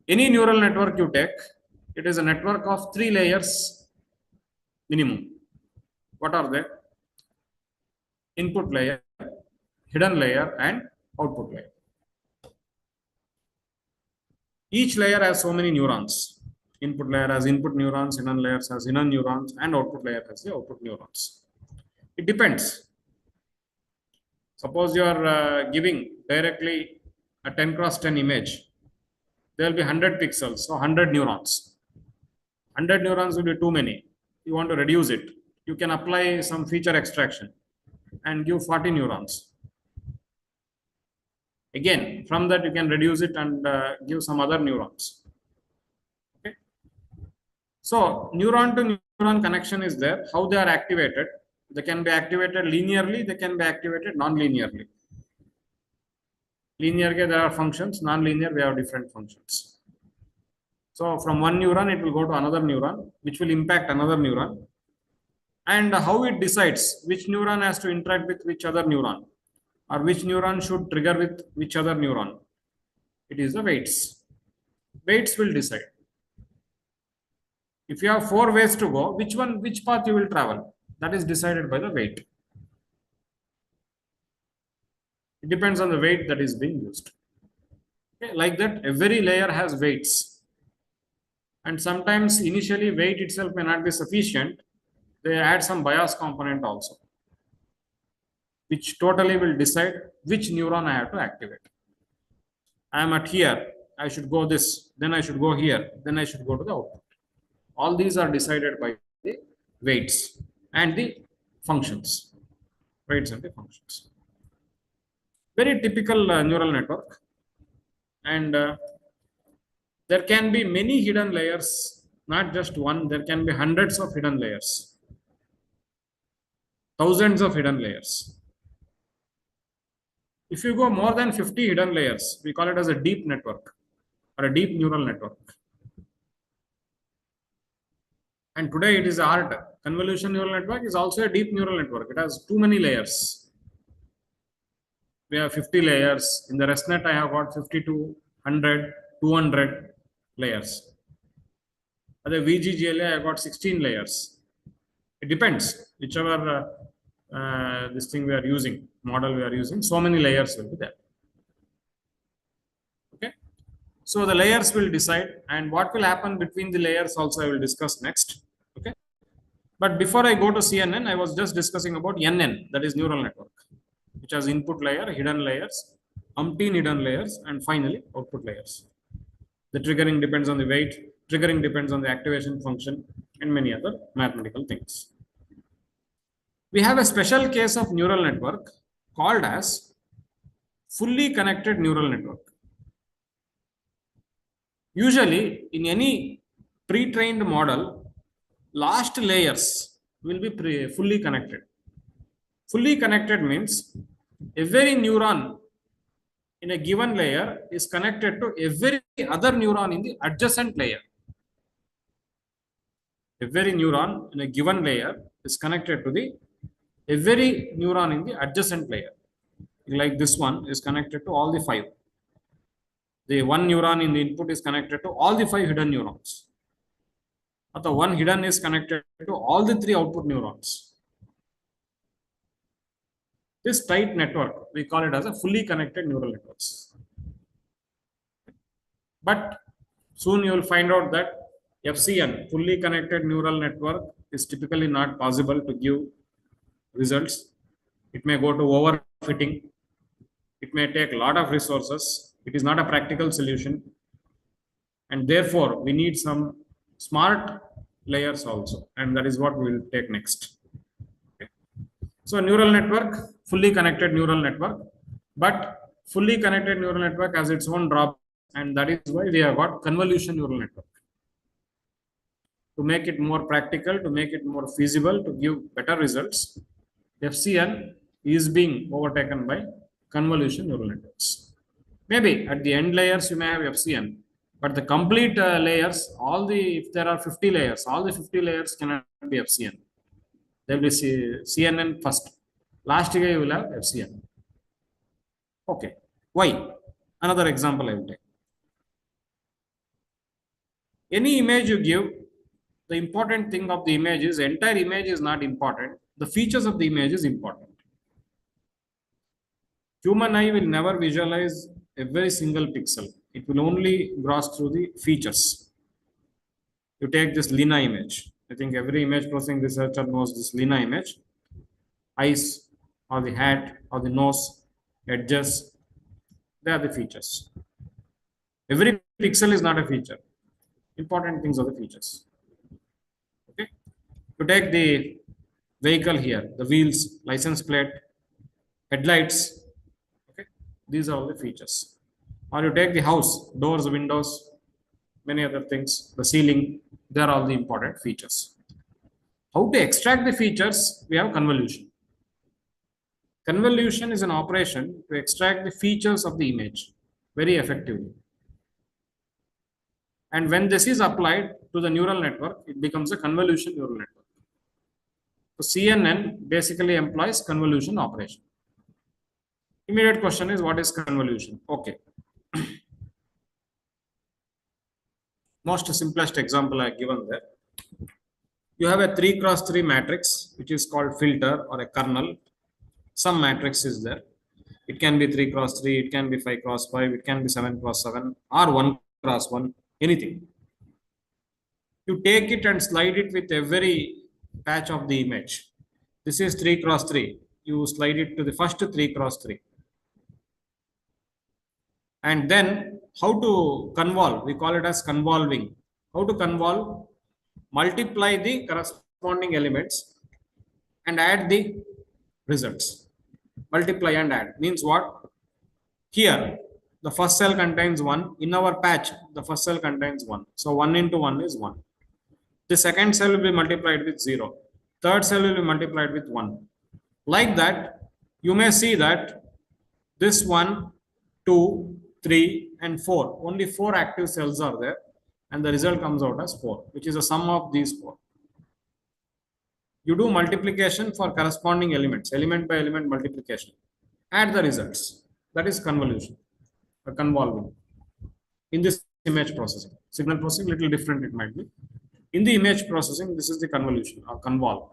Any neural network you take, it is a network of 3 layers minimum. What are they? Input layer, hidden layer, and output layer. Each layer has so many neurons. Input layer has input neurons, hidden layers has hidden neurons, and output layer has the output neurons. It depends. Suppose you are giving directly a 10 cross 10 image. There will be 100 pixels, so 100 neurons. 100 neurons will be too many. You want to reduce it. You can apply some feature extraction and give 40 neurons. Again, from that you can reduce it and give some other neurons. Okay. So neuron to neuron connection is there. How they are activated? They can be activated linearly. They can be activated non-linearly. Linear, there are functions. Non-linear, we have different functions. So from one neuron, it will go to another neuron, which will impact another neuron. And how it decides which neuron has to interact with which other neuron, or which neuron should trigger with which other neuron. It is the weights. Weights will decide. If you have 4 ways to go, which path you will travel? That is decided by the weight. It depends on the weight that is being used. Okay, like that, every layer has weights. And sometimes initially weight itself may not be sufficient. They add some bias component also, which totally will decide which neuron I have to activate. I am at here, I should go this, then I should go here, then I should go to the output. All these are decided by the weights and the functions. Weights and the functions. Very typical neural network. And there can be many hidden layers, not just one, there can be hundreds of hidden layers. Thousands of hidden layers. If you go more than 50 hidden layers, we call it as a deep network or a deep neural network. And today it is art. Convolution neural network is also a deep neural network. It has too many layers. We have 50 layers. In the ResNet, I have got 52, 100, 200 layers. At the VGGLA, I have got 16 layers. It depends. Whichever this thing we are using, model we are using, so many layers will be there. Okay. So the layers will decide, and what will happen between the layers also I will discuss next. Okay. But before I go to CNN, I was just discussing about NN, that is neural network, which has input layer, hidden layers, umpteen hidden layers, and finally output layers. The triggering depends on the weight, triggering depends on the activation function, and many other mathematical things. We have a special case of neural network called as fully connected neural network. Usually, in any pre-trained model, last layers will be fully connected. Fully connected means every neuron in a given layer is connected to every other neuron in the adjacent layer. Every neuron in a given layer is connected to every neuron in the adjacent layer. Like this one is connected to all the 5. The one neuron in the input is connected to all the 5 hidden neurons. Or the one hidden is connected to all the 3 output neurons. This tight network, we call it as a fully connected neural networks. But soon you will find out that FCN, fully connected neural network, is typically not possible to give results. It may go to overfitting. It may take a lot of resources. It is not a practical solution. And therefore, we need some smart layers also. And that is what we will take next. Okay. So neural network, fully connected neural network. But fully connected neural network has its own drawbacks. And that is why we have got convolution neural network. To make it more practical, to make it more feasible, to give better results, FCN is being overtaken by convolution neural networks. Maybe at the end layers you may have FCN, but the complete layers, if there are 50 layers, all the 50 layers cannot be FCN. There will be CNN first. Last year you will have FCN. Okay. Why? Another example I will take. Any image you give, the important thing of the image is entire image is not important. The features of the image is important. Human eye will never visualize a very single pixel. It will only browse through the features. You take this Lina image. I think every image processing researcher knows this Lina image. Eyes or the hat or the nose, edges, they are the features. Every pixel is not a feature. Important things are the features. Okay. To take the vehicle here, the wheels, license plate, headlights, okay, these are all the features. Or you take the house, doors, windows, many other things, the ceiling, they are all the important features. How to extract the features? We have convolution. Convolution is an operation to extract the features of the image very effectively. And when this is applied to the neural network, it becomes a convolution neural network. So CNN basically employs convolution operation. Immediate question is, what is convolution? Okay. Most simplest example I have given there. You have a 3x3 matrix, which is called filter or a kernel. Some matrix is there. It can be 3x3, it can be 5x5, it can be 7x7 or 1x1, anything. You take it and slide it with every patch of the image. This is 3x3. You slide it to the first 3x3. And then how to convolve? We call it as convolving. How to convolve? Multiply the corresponding elements and add the results. Multiply and add means what? Here, the first cell contains 1. In our patch, the first cell contains 1. So 1 into 1 is 1. The second cell will be multiplied with 0. Third cell will be multiplied with 1. Like that, you may see that this 1, 2, 3, and 4. Only 4 active cells are there. And the result comes out as 4, which is a sum of these 4. You do multiplication for corresponding elements, element by element multiplication. Add the results. That is convolution or convolving. In this image processing, signal processing, little different it might be. In the image processing, this is the convolution or convolve.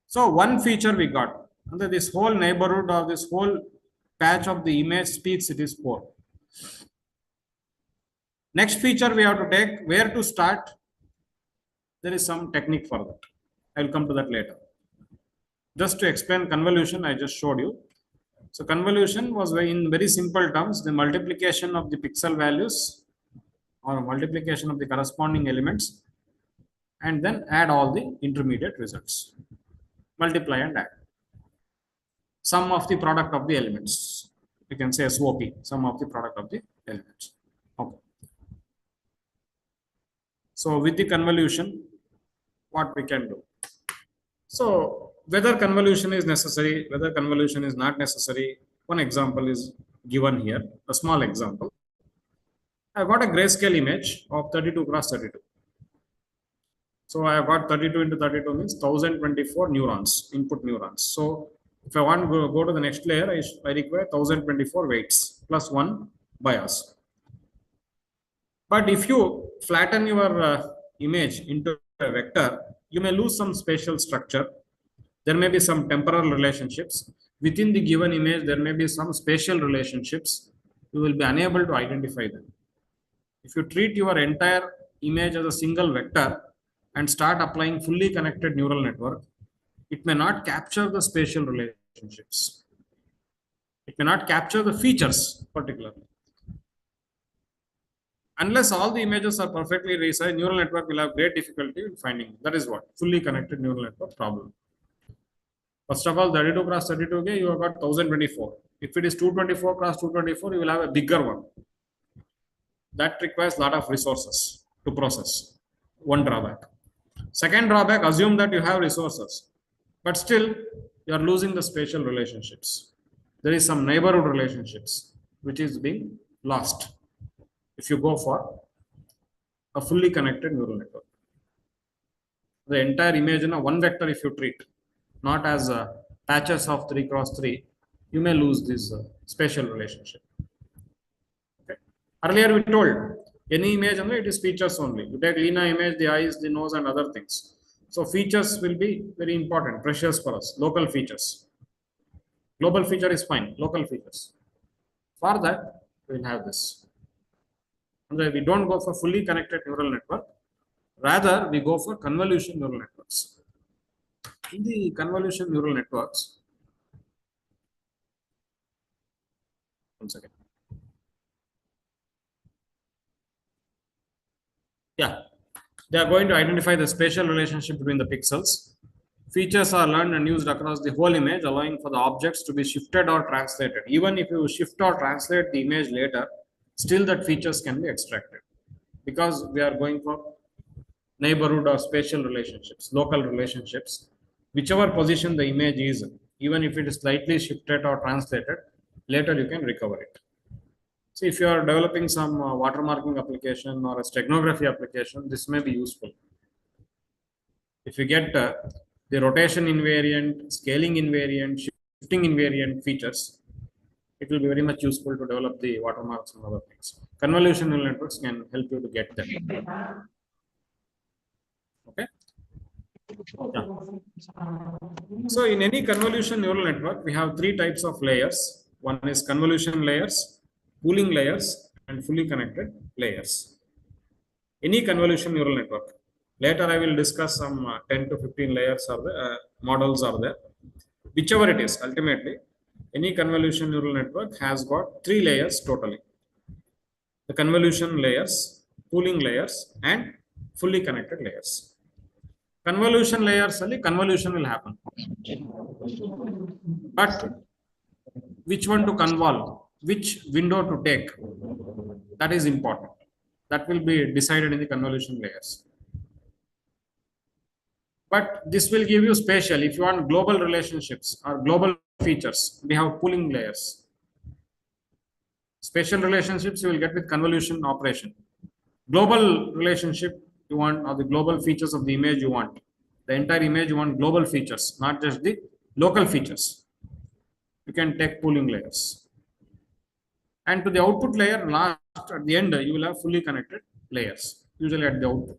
So one feature we got under this whole neighborhood or this whole patch of the image speaks, it is 4. Next feature we have to take, where to start. There is some technique for that. I will come to that later. Just to explain convolution, I just showed you. So convolution was in very simple terms, the multiplication of the pixel values or multiplication of the corresponding elements and then add all the intermediate results. Multiply and add. Sum of the product of the elements. You can say SOP, sum of the product of the elements. Okay. So with the convolution, what we can do? So whether convolution is necessary, whether convolution is not necessary, one example is given here, a small example. I've got a grayscale image of 32 cross 32. So I have got 32 into 32 means 1024 neurons, input neurons. So if I want to go to the next layer, I require 1024 weights plus 1 bias. But if you flatten your image into a vector, you may lose some spatial structure. There may be some temporal relationships. Within the given image, there may be some spatial relationships. You will be unable to identify them. If you treat your entire image as a single vector and start applying fully connected neural network, it may not capture the spatial relationships. It may not capture the features particularly. Unless all the images are perfectly resized, neural network will have great difficulty in finding. That is what fully connected neural network problem. First of all, 32 cross 32K, you have got 1024. If it is 224 cross 224, you will have a bigger one. That requires a lot of resources to process. One drawback. Second drawback, assume that you have resources, but still you are losing the spatial relationships. There is some neighborhood relationships which is being lost if you go for a fully connected neural network. The entire image in a one vector, if you treat, not as patches of 3 cross 3, you may lose this spatial relationship. Okay. Earlier we told any image only, it is features only. You take Lena image, the eyes, the nose, and other things. So features will be very important, precious for us. Local features. Global feature is fine. Local features. For that, we will have this. And we don't go for fully connected neural network. Rather, we go for convolution neural networks. In the convolution neural networks, one second. Yeah, they are going to identify the spatial relationship between the pixels. Features are learned and used across the whole image, allowing for the objects to be shifted or translated. Even if you shift or translate the image later, still that features can be extracted because we are going for neighborhood or spatial relationships, local relationships. Whichever position the image is, even if it is slightly shifted or translated, later you can recover it. So if you are developing some watermarking application or a steganography application, this may be useful. If you get the rotation invariant, scaling invariant, shifting invariant features, it will be very much useful to develop the watermarks and other things. Convolution neural networks can help you to get them. Okay. Yeah. So in any convolution neural network, we have three types of layers. One is convolution layers, pooling layers, and fully connected layers. Any convolution neural network. Later, I will discuss some 10 to 15 layers are the models are there. Whichever it is, ultimately, any convolution neural network has got three layers totally. The convolution layers, pooling layers, and fully connected layers. Convolution layers only convolution will happen. But which one to convolve, which window to take, that is important. That will be decided in the convolution layers. But this will give you spatial. If you want global relationships or global features, we have pooling layers. Spatial relationships you will get with convolution operation. Global relationship you want, or the global features of the image you want. The entire image you want global features, not just the local features. You can take pooling layers. And to the output layer, last at the end, you will have fully connected layers, usually at the output.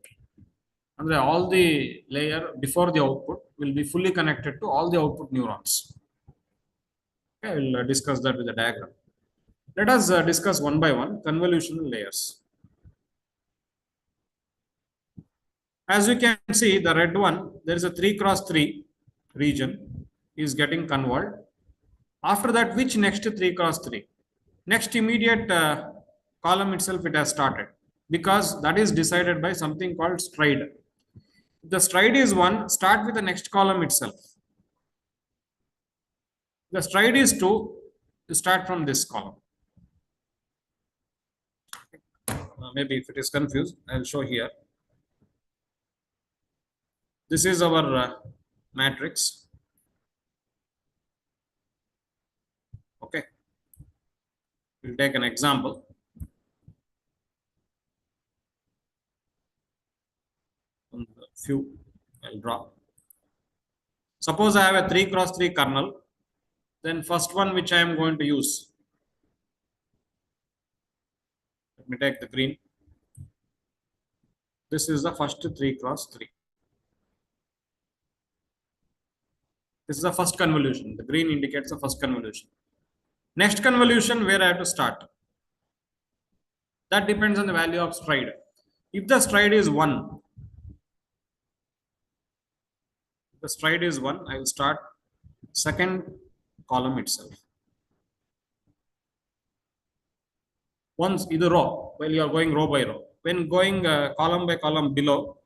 And all the layer before the output will be fully connected to all the output neurons. Okay, I will discuss that with the diagram. Let us discuss one by one convolutional layers. As you can see, the red one, there is a 3 cross 3 region is getting convolved. After that, which next 3 cross 3? Next immediate column itself it has started, because that is decided by something called stride. If the stride is 1, start with the next column itself. If the stride is 2, you start from this column. Maybe if it is confused, I will show here. This is our matrix. Okay. We'll take an example. Few I'll draw. Suppose I have a 3 cross 3 kernel. Then first one which I am going to use. Let me take the green. This is the first 3 cross 3. This is the first convolution. The green indicates the first convolution. Next convolution where I have to start. That depends on the value of stride. If the stride is 1, I will start second column itself. Once either row, while you are going row by row. When going column by column below,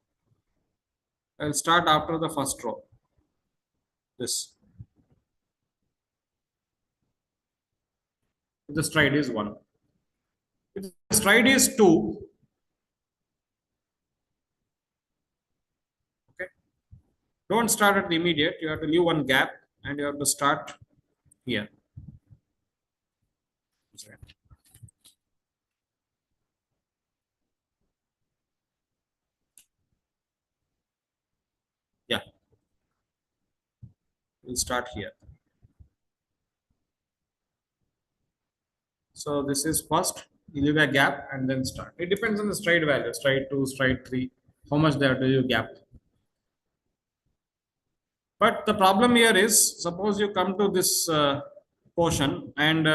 I will start after the first row. This. The stride is 1. If the stride is 2, okay, don't start at the immediate. You have to leave one gap and you have to start here. Yeah, we'll start here. So this is first, you leave a gap and then start. It depends on the stride value, stride 2, stride 3, how much they have to leave gap. But the problem here is, suppose you come to this portion and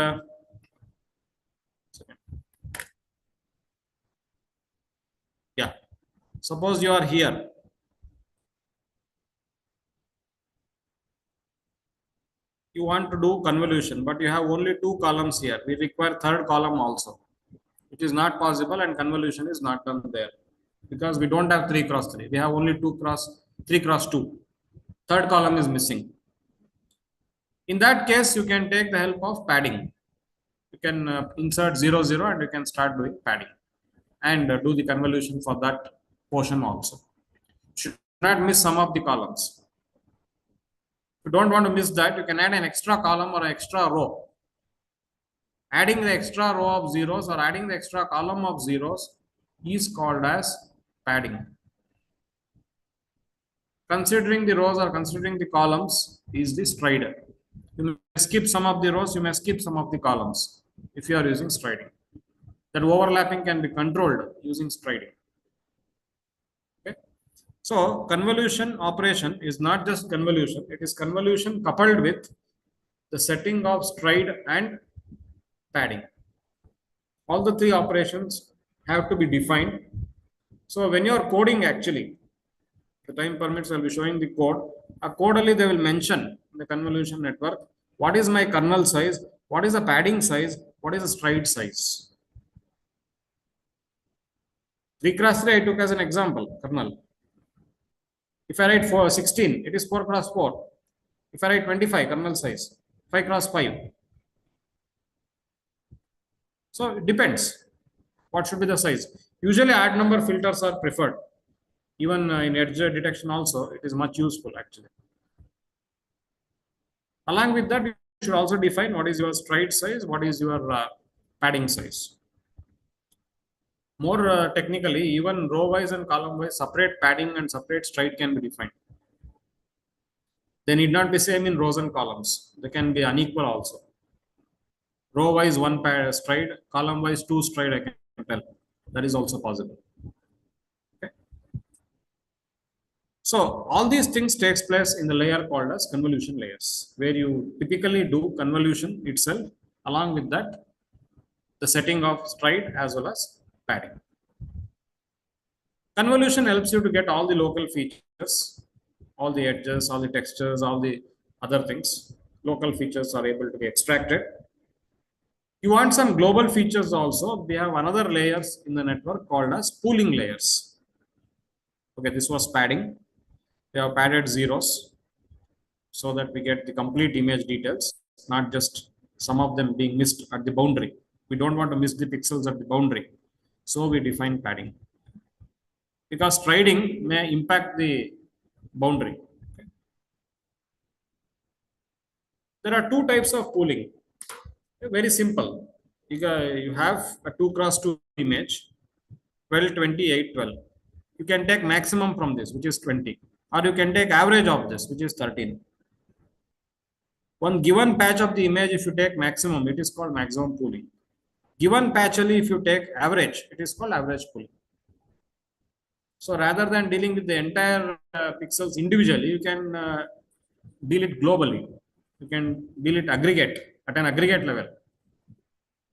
yeah, suppose you are here. You want to do convolution, but you have only 2 columns here. We require third column also. It is not possible and convolution is not done there because we don't have 3 cross 3. We have only 3 cross 2. Third column is missing. In that case, you can take the help of padding. You can insert 0, 0 and you can start doing padding and do the convolution for that portion also. Should not miss some of the columns. If you don't want to miss that, you can add an extra column or an extra row. Adding the extra row of zeros or adding the extra column of zeros is called as padding. Considering the rows or considering the columns is the strider. You may skip some of the rows, you may skip some of the columns if you are using striding. That overlapping can be controlled using striding. Okay. So convolution operation is not just convolution, it is convolution coupled with the setting of stride and padding. All the 3 operations have to be defined. So when you are coding, actually, the time permits, I'll be showing the code. Accordingly, they will mention in the convolution network what is my kernel size, what is the padding size, what is the stride size. 3 cross 3 I took as an example, kernel. If I write 16, it is 4 cross 4. If I write 25, kernel size, 5 cross 5. So it depends what should be the size. Usually odd number filters are preferred. Even in edge detection also, it is much useful actually. Along with that, you should also define what is your stride size, what is your padding size. More technically, even row wise and column wise, separate padding and separate stride can be defined. They need not be same in rows and columns. They can be unequal also. Row wise 1 stride, column wise 2 stride, I can tell. That is also possible. Okay. So all these things takes place in the layer called as convolution layers, where you typically do convolution itself. Along with that, the setting of stride as well as padding. Convolution helps you to get all the local features, all the edges, all the textures, all the other things. Local features are able to be extracted. You want some global features also. We have another layers in the network called as pooling layers. Okay, this was padding. We have padded zeros so that we get the complete image details, not just some of them being missed at the boundary. We don't want to miss the pixels at the boundary. So we define padding. Because striding may impact the boundary. Okay. There are 2 types of pooling. Very simple. You have a 2 cross 2 image, 12, 20, 8, 12. You can take maximum from this, which is 20. Or you can take average of this, which is 13. One given patch of the image, if you take maximum, it is called maximum pooling. Given patchily, if you take average, it is called average pooling. So rather than dealing with the entire pixels individually, you can deal it globally. You can deal it aggregate at an aggregate level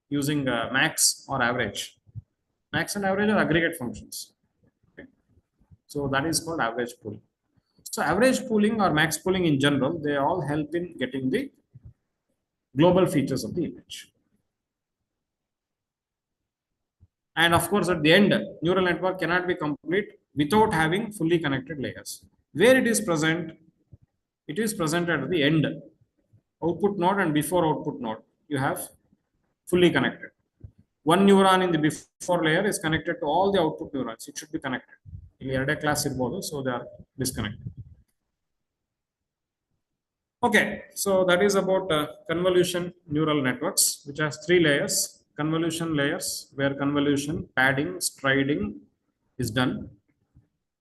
using max or average. Max and average are aggregate functions. Okay. So that is called average pooling. So average pooling or max pooling in general, they all help in getting the global features of the image. And of course, at the end, neural network cannot be complete without having fully connected layers. Where it is present at the end, output node and before output node, you have fully connected. One neuron in the before layer is connected to all the output neurons. It should be connected. Class so they are disconnected. Okay, so that is about convolution neural networks, which has 3 layers. Convolution layers, where convolution, padding, striding is done.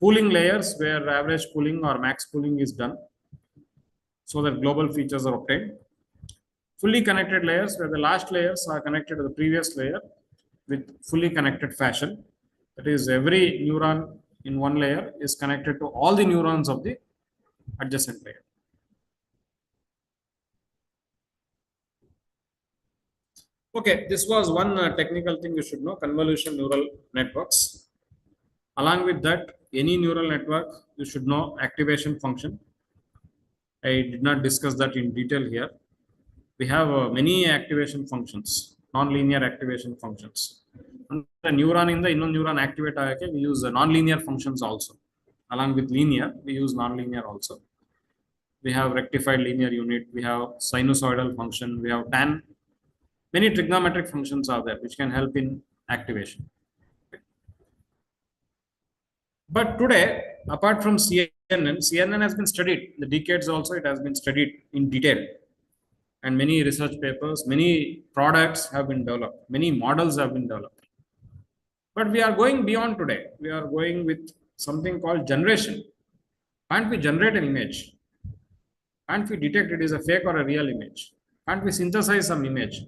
Pooling layers, where average pooling or max pooling is done, so that global features are obtained. Fully connected layers, where the last layers are connected to the previous layer with fully connected fashion. That is, every neuron in one layer is connected to all the neurons of the adjacent layer. Okay, this was one technical thing you should know, convolution neural networks. Along with that, any neural network, you should know activation function. I did not discuss that in detail here. We have many activation functions, non-linear activation functions. And the neuron in the inner neuron activate, we use non-linear functions also. Along with linear, we use non-linear also. We have rectified linear unit, we have sinusoidal function, we have tan. Many trigonometric functions are there which can help in activation. But today, apart from CNN has been studied. The decades also it has been studied in detail. And many research papers, many products have been developed. Many models have been developed. But we are going beyond today. We are going with something called generation. Can't we generate an image? Can't we detect it is a fake or a real image? Can't we synthesize some image?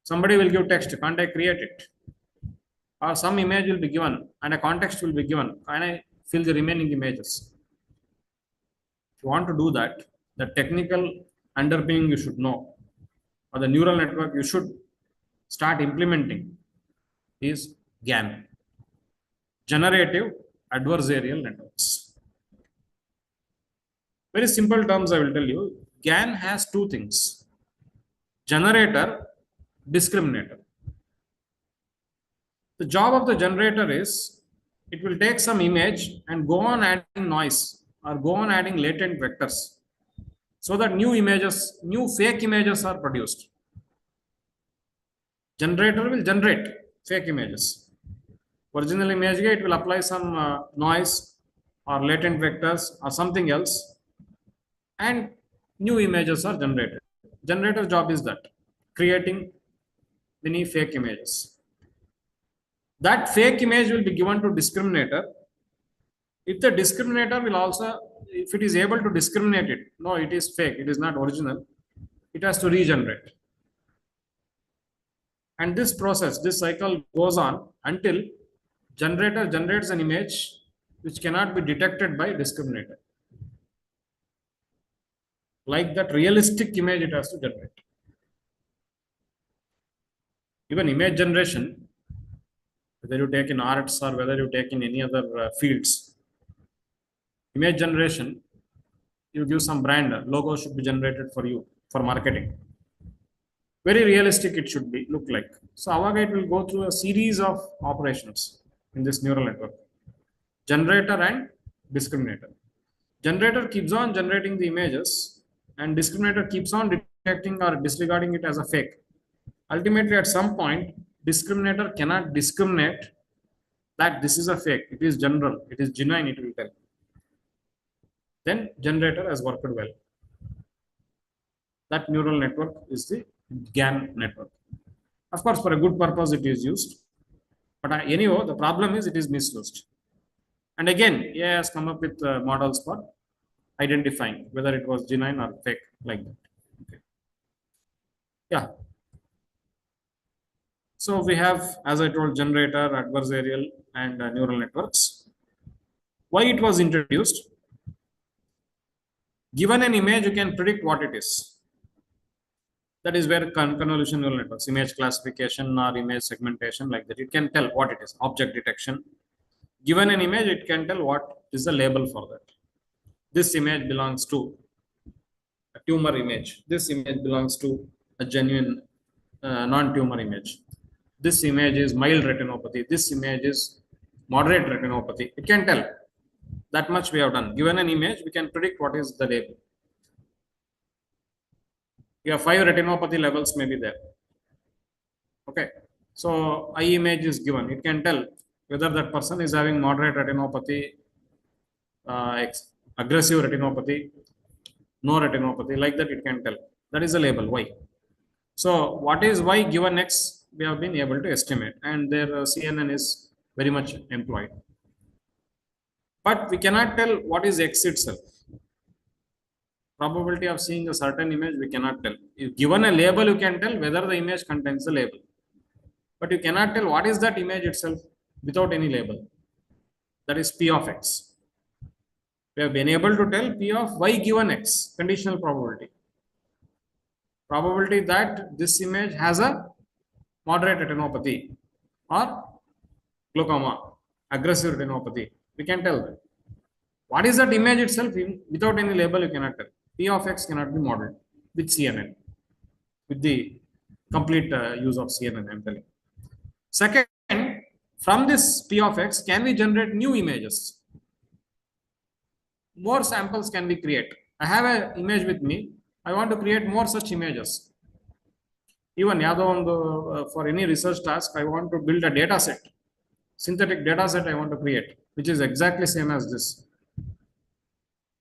Somebody will give text, can't I create it? Or some image will be given and a context will be given. Can I fill the remaining images? If you want to do that, the technical underpinning you should know, or the neural network you should start implementing is GAN, Generative Adversarial Networks. Very simple terms I will tell you. GAN has 2 things, generator, discriminator. The job of the generator is, it will take some image and go on adding noise or go on adding latent vectors so that new images, new fake images are produced. Generator will generate fake images. Original image, it will apply some noise or latent vectors or something else, and new images are generated. Generator job is that, creating many fake images. That fake image will be given to discriminator. If the discriminator will also, if it is able to discriminate it, no, it is fake, it is not original, it has to regenerate. And this process, this cycle goes on until generator generates an image which cannot be detected by discriminator. Like that realistic image it has to generate. Even image generation, whether you take in arts or whether you take in any other fields, image generation, you give some brand, logo should be generated for you for marketing. Very realistic it should be, look like. So Avagate will go through a series of operations in this neural network. Generator and discriminator. Generator keeps on generating the images and discriminator keeps on detecting or disregarding it as a fake. Ultimately, at some point, discriminator cannot discriminate that this is a fake, it is general, it is genuine, it will tell. Then generator has worked well. That neural network is the GAN network. Of course, for a good purpose it is used. But anyhow, the problem is it is misused. And again, AI has come up with models for identifying whether it was genuine or fake, like that. Okay. Yeah. So we have, as I told, generator, adversarial, and neural networks. Why it was introduced? Given an image, you can predict what it is. That is where convolution neural networks, image classification or image segmentation, like that, it can tell what it is. Object detection. Given an image, it can tell what is the label for that. This image belongs to a tumor image. This image belongs to a genuine non-tumor image. This image is mild retinopathy. This image is moderate retinopathy. It can tell. That much we have done. Given an image, we can predict what is the label. You have 5 retinopathy levels may be there. Okay. So eye image is given. It can tell whether that person is having moderate retinopathy, aggressive retinopathy, no retinopathy, like that it can tell. That is the label Y. So what is Y given X, we have been able to estimate, and their CNN is very much employed. But we cannot tell what is X itself. Probability of seeing a certain image, we cannot tell. If given a label, you can tell whether the image contains the label. But you cannot tell what is that image itself without any label. That is P of X. We have been able to tell P of Y given X, conditional probability. Probability that this image has a moderate retinopathy or glaucoma, aggressive retinopathy. We can tell that. What is that image itself? Without any label, you cannot tell. P of X cannot be modeled with CNN, with the complete use of CNN, I'm telling. Second, from this P of X, can we generate new images? More samples can we create? I have an image with me. I want to create more such images. Even for any research task, I want to build a data set, synthetic data set I want to create, which is exactly same as this.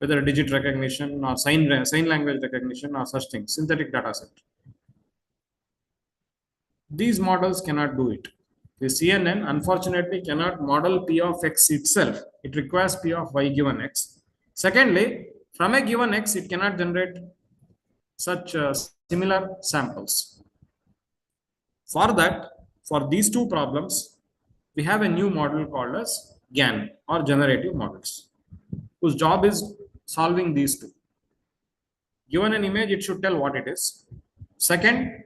Whether digit recognition or sign language recognition or such things, synthetic data set. These models cannot do it. The CNN unfortunately cannot model P of X itself. It requires P of Y given X. Secondly, from a given X, it cannot generate such similar samples. For that, for these two problems, we have a new model called as GAN, or generative models, whose job is solving these two. Given an image, it should tell what it is. Second,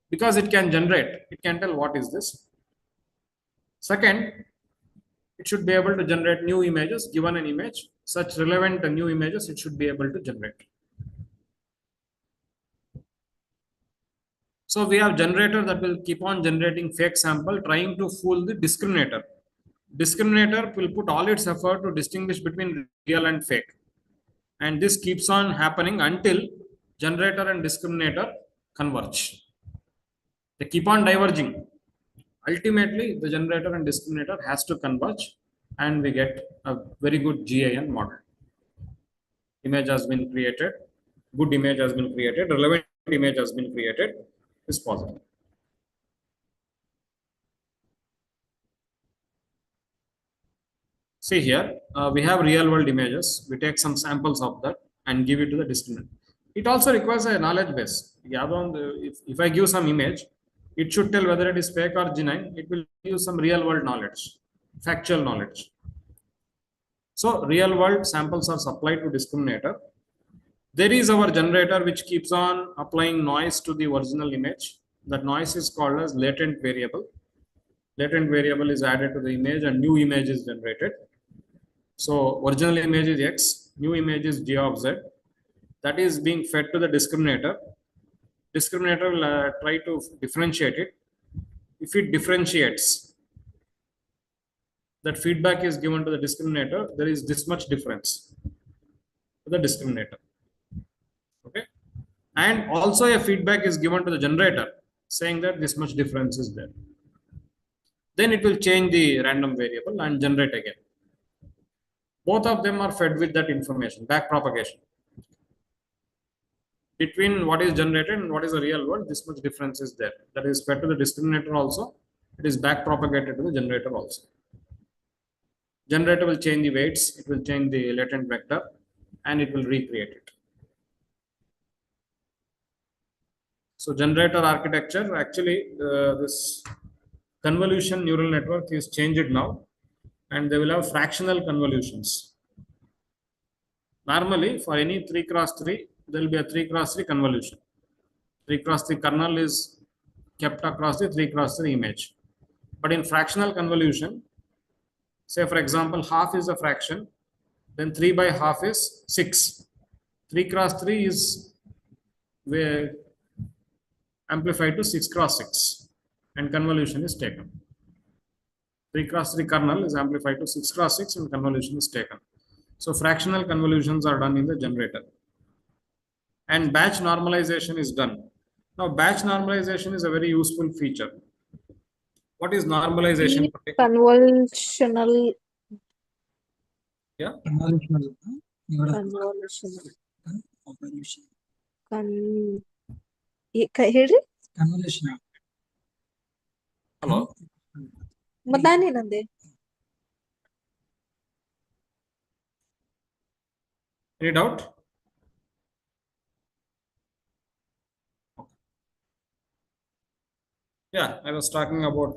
because it can generate, it can tell what is this. Second, it should be able to generate new images. Given an image, such relevant new images, it should be able to generate. So we have generator that will keep on generating fake sample, trying to fool the discriminator. Discriminator will put all its effort to distinguish between real and fake. And this keeps on happening until generator and discriminator converge. They keep on diverging. Ultimately, the generator and discriminator has to converge, and we get a very good GAN model. Image has been created, good image has been created, relevant image has been created, is possible. See here, we have real world images. We take some samples of that and give it to the discriminator. It also requires a knowledge base. If I give some image, it should tell whether it is fake or genuine. It will use some real world knowledge, factual knowledge. So real world samples are supplied to discriminator. There is our generator which keeps on applying noise to the original image. That noise is called as latent variable. Latent variable is added to the image and new image is generated. So original image is X, new image is G of Z. That is being fed to the discriminator. Discriminator will try to differentiate it. If it differentiates, that feedback is given to the discriminator. There is this much difference to the discriminator. Okay. And also a feedback is given to the generator saying that this much difference is there. Then it will change the random variable and generate again. Both of them are fed with that information, back propagation. Between what is generated and what is the real world, this much difference is there. That is fed to the discriminator also. It is back propagated to the generator also. Generator will change the weights, it will change the latent vector, and it will recreate it. So generator architecture, actually this convolution neural network is changed now, and they will have fractional convolutions. Normally, for any 3x3, there will be a 3x3 convolution. 3 cross 3 kernel is kept across the 3 cross 3 image. But in fractional convolution, say for example, half is a fraction, then 3 by half is 6. 3 cross 3 is amplified to 6 cross 6 and convolution is taken. 3 cross 3 kernel is amplified to 6 cross 6 and convolution is taken. So fractional convolutions are done in the generator. And batch normalization is done. Now batch normalization is a very useful feature. What is normalization? Convolutional. Yeah. Convolutional. ಹೇಳಿ Convolution. Hello. ಮತ್ತಾನೇನಂದೆ Any doubt? Yeah, I was talking about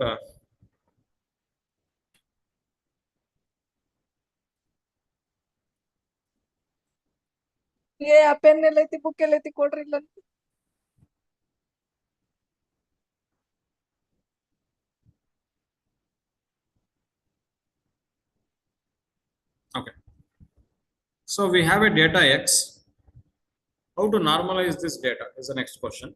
ಆ pen ಎಲ್ಲೈತಿ book ಎಲ್ಲೈತಿ ಕೊಡ್ರಿ ಇಲ್ಲ okay. So we have a data X. How to normalize this data is the next question.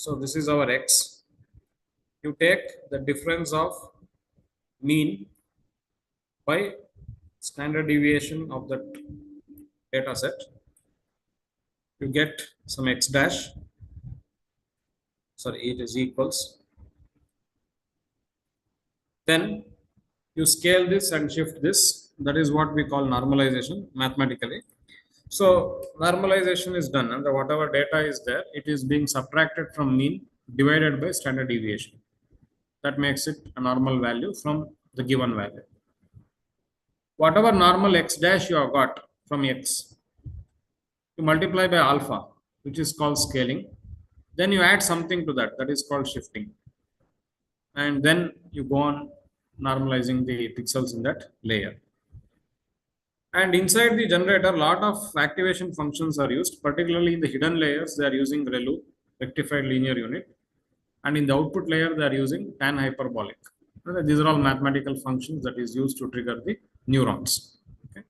So this is our X. You take the difference of mean by standard deviation of that data set. You get some X dash. Sorry, it is equals. Then you scale this and shift this. That is what we call normalization mathematically. So normalization is done, and whatever data is there, it is being subtracted from mean divided by standard deviation. That makes it a normal value from the given value. Whatever normal X dash you have got from X, you multiply by alpha, which is called scaling. Then you add something to that, that is called shifting. And then you go on normalizing the pixels in that layer. And inside the generator, a lot of activation functions are used, particularly in the hidden layers, they are using ReLU, rectified linear unit. And in the output layer, they are using tan hyperbolic. These are all mathematical functions that is used to trigger the neurons. Okay.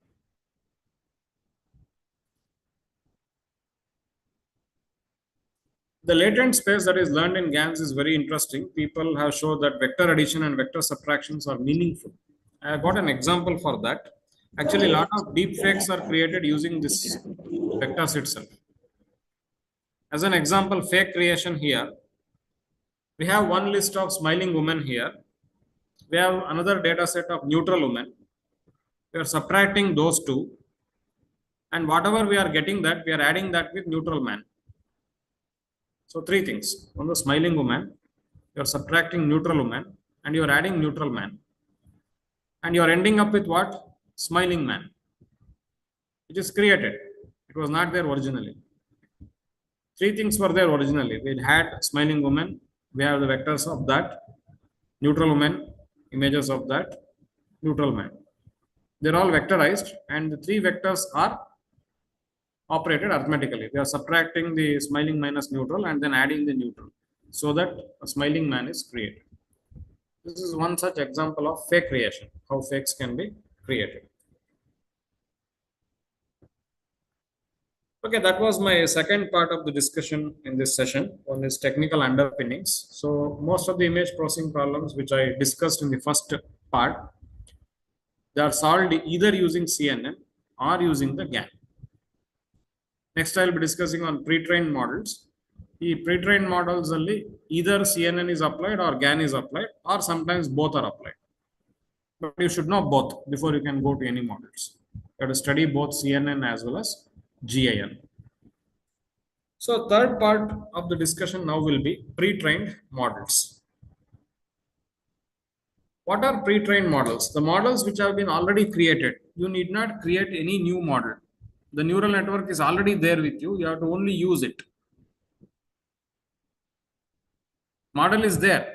The latent space that is learned in GANs is very interesting. People have shown that vector addition and vector subtractions are meaningful. I have got an example for that. Actually, a lot of deep fakes are created using this vectors itself. As an example, fake creation here. We have one list of smiling women here. We have another data set of neutral women. We are subtracting those two. And whatever we are getting that, we are adding that with neutral man. So three things. On the smiling woman, you are subtracting neutral woman and you are adding neutral man. And you are ending up with what? Smiling man. It is created. It was not there originally. Three things were there originally. We had smiling woman. We have the vectors of that. Neutral woman, images of that. Neutral man. They're all vectorized and the three vectors are operated arithmetically. We are subtracting the smiling minus neutral and then adding the neutral so that a smiling man is created. This is one such example of fake creation, how fakes can be created. Okay, that was my second part of the discussion in this session. One is technical underpinnings. So most of the image processing problems which I discussed in the first part, they are solved either using CNN or using the GAN. Next, I will be discussing on pre-trained models. The pre-trained models only either CNN is applied or GAN is applied, or sometimes both are applied. But you should know both before you can go to any models. You have to study both CNN as well as GAN. So third part of the discussion now will be pre-trained models. What are pre-trained models? The models which have been already created. You need not create any new model. The neural network is already there with you. You have to only use it. Model is there.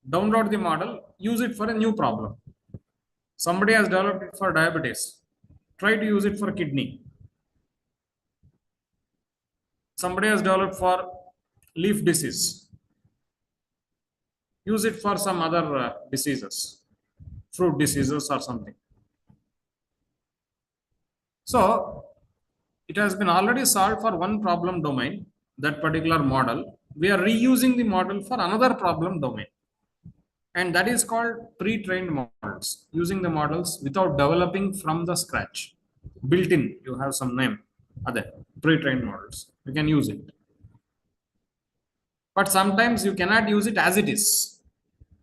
Download the model, use it for a new problem. Somebody has developed it for diabetes. Try to use it for kidney. Somebody has developed for leaf disease. Use it for some other diseases, fruit diseases or something. So it has been already solved for one problem domain, that particular model. We are reusing the model for another problem domain. And that is called pre-trained models, using the models without developing from the scratch. Built in, you have some name, other pre-trained models. You can use it. But sometimes you cannot use it as it is.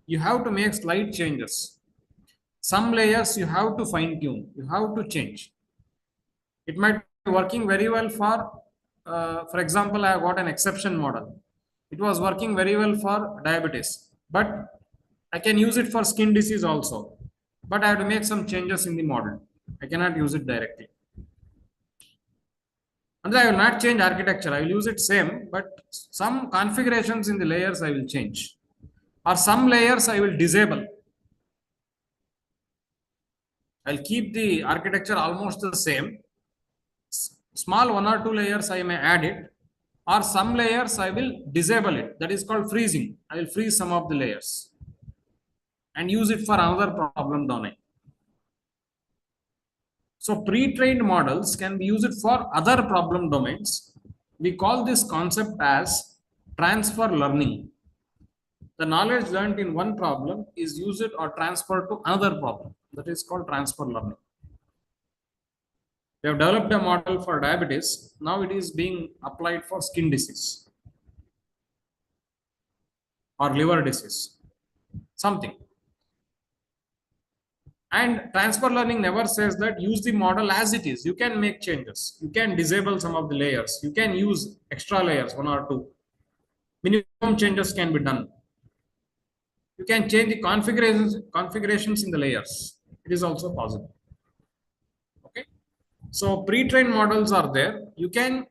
You have to make slight changes. Some layers you have to fine tune, you have to change. It might be working very well for example, I have got an exception model. It was working very well for diabetes, but I can use it for skin disease also. But I have to make some changes in the model. I cannot use it directly. And I will not change architecture. I will use it same, but some configurations in the layers I will change. Or some layers I will disable. I'll keep the architecture almost the same. Small 1 or 2 layers I may add it, or some layers I will disable it. That is called freezing. I will freeze some of the layers and use it for another problem domain. So pre-trained models can be used for other problem domains. We call this concept as transfer learning. The knowledge learned in one problem is used or transferred to another problem. That is called transfer learning. We have developed a model for diabetes. Now it is being applied for skin disease or liver disease, something. And transfer learning never says that use the model as it is. You can make changes. You can disable some of the layers. You can use extra layers, 1 or 2. Minimum changes can be done. You can change the configurations in the layers. It is also possible. Okay. So pre-trained models are there. You can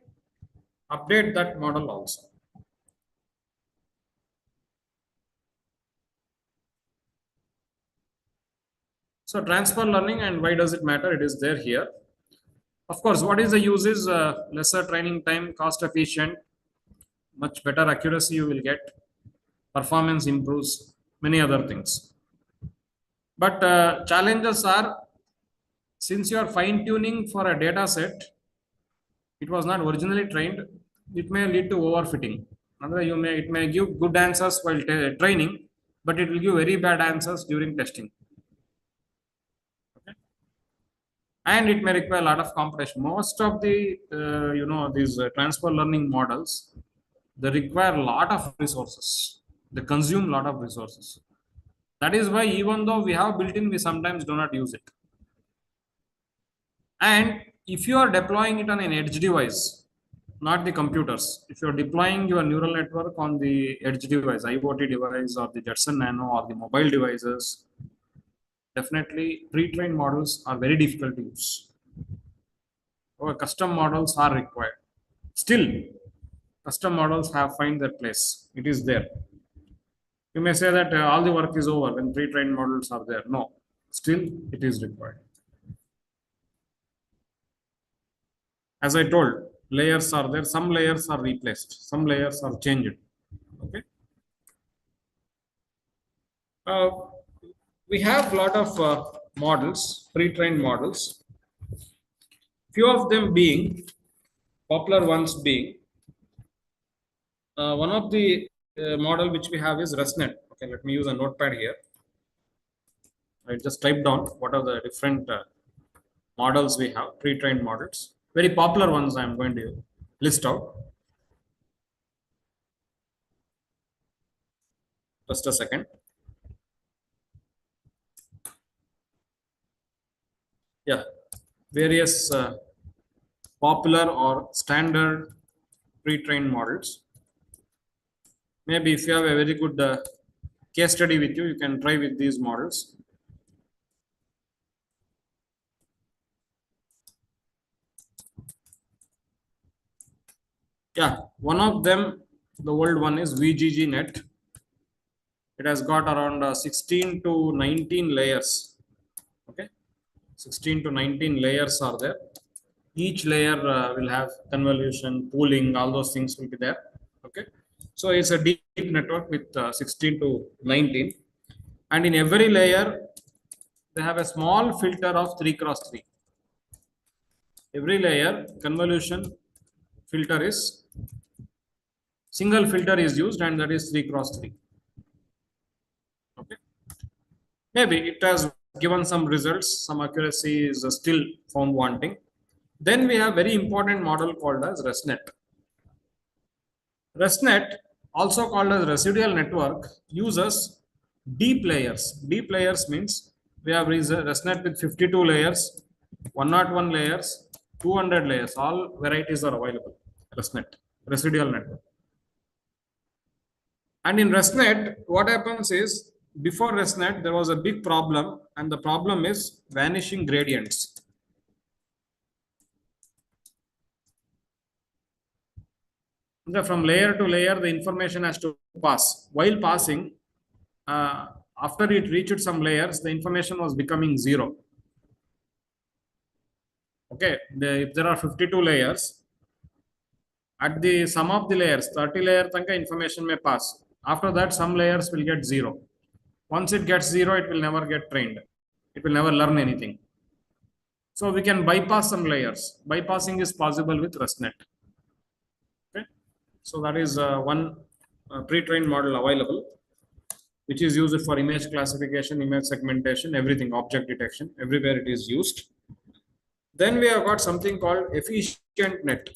update that model also. So transfer learning, and why does it matter? It is there here. Of course, what is the use is lesser training time, cost efficient, much better accuracy you will get, performance improves, many other things. But challenges are, since you are fine tuning for a data set, it was not originally trained, it may lead to overfitting. It may give good answers while training, but it will give very bad answers during testing. And it may require a lot of computation. Most of the these transfer learning models, they require a lot of resources. They consume a lot of resources. That is why even though we have built in, we sometimes do not use it. And if you are deploying it on an edge device, not the computers, if you are deploying your neural network on the edge device, IoT device or the Jetson Nano or the mobile devices, definitely pre-trained models are very difficult to use. Or custom models are required. Still, custom models have find their place. It is there. You may say that all the work is over when pre-trained models are there. No, still it is required. As I told, layers are there. Some layers are replaced. Some layers are changed. Okay. We have a lot of models, pre-trained models. Few of them being, popular ones being, one of the model which we have is ResNet. Okay, let me use a notepad here. I just type down what are the different models we have, pre-trained models. Very popular ones I am going to list out. Just a second. Yeah, various popular or standard pre-trained models. Maybe if you have a very good case study with you, you can try with these models. Yeah, one of them The old one is VGG net. It has got around 16 to 19 layers. Okay, 16 to 19 layers are there. Each layer will have convolution, pooling, all those things will be there. Okay, so it's a deep network with 16 to 19, and in every layer they have a small filter of 3 cross 3. Every layer convolution filter is single filter is used, and that is 3 cross 3. Okay, maybe it has given some results, some accuracy is still found wanting. Then we have very important model called as ResNet. ResNet, also called as residual network, uses deep layers. Deep layers means we have ResNet with 52 layers, 101 layers, 200 layers. All varieties are available. ResNet, residual network. And in ResNet, what happens is, before ResNet, there was a big problem, and the problem is vanishing gradients. From layer to layer, the information has to pass. While passing, after it reached some layers, the information was becoming 0. Okay, if there are 52 layers, at the sum of the layers, 30 layer tanka information may pass. After that, some layers will get 0. Once it gets 0, it will never get trained. It will never learn anything. So we can bypass some layers. Bypassing is possible with ResNet. Okay, so that is one pre-trained model available, which is used for image classification, image segmentation, everything, object detection, everywhere it is used. Then we have got something called efficient net.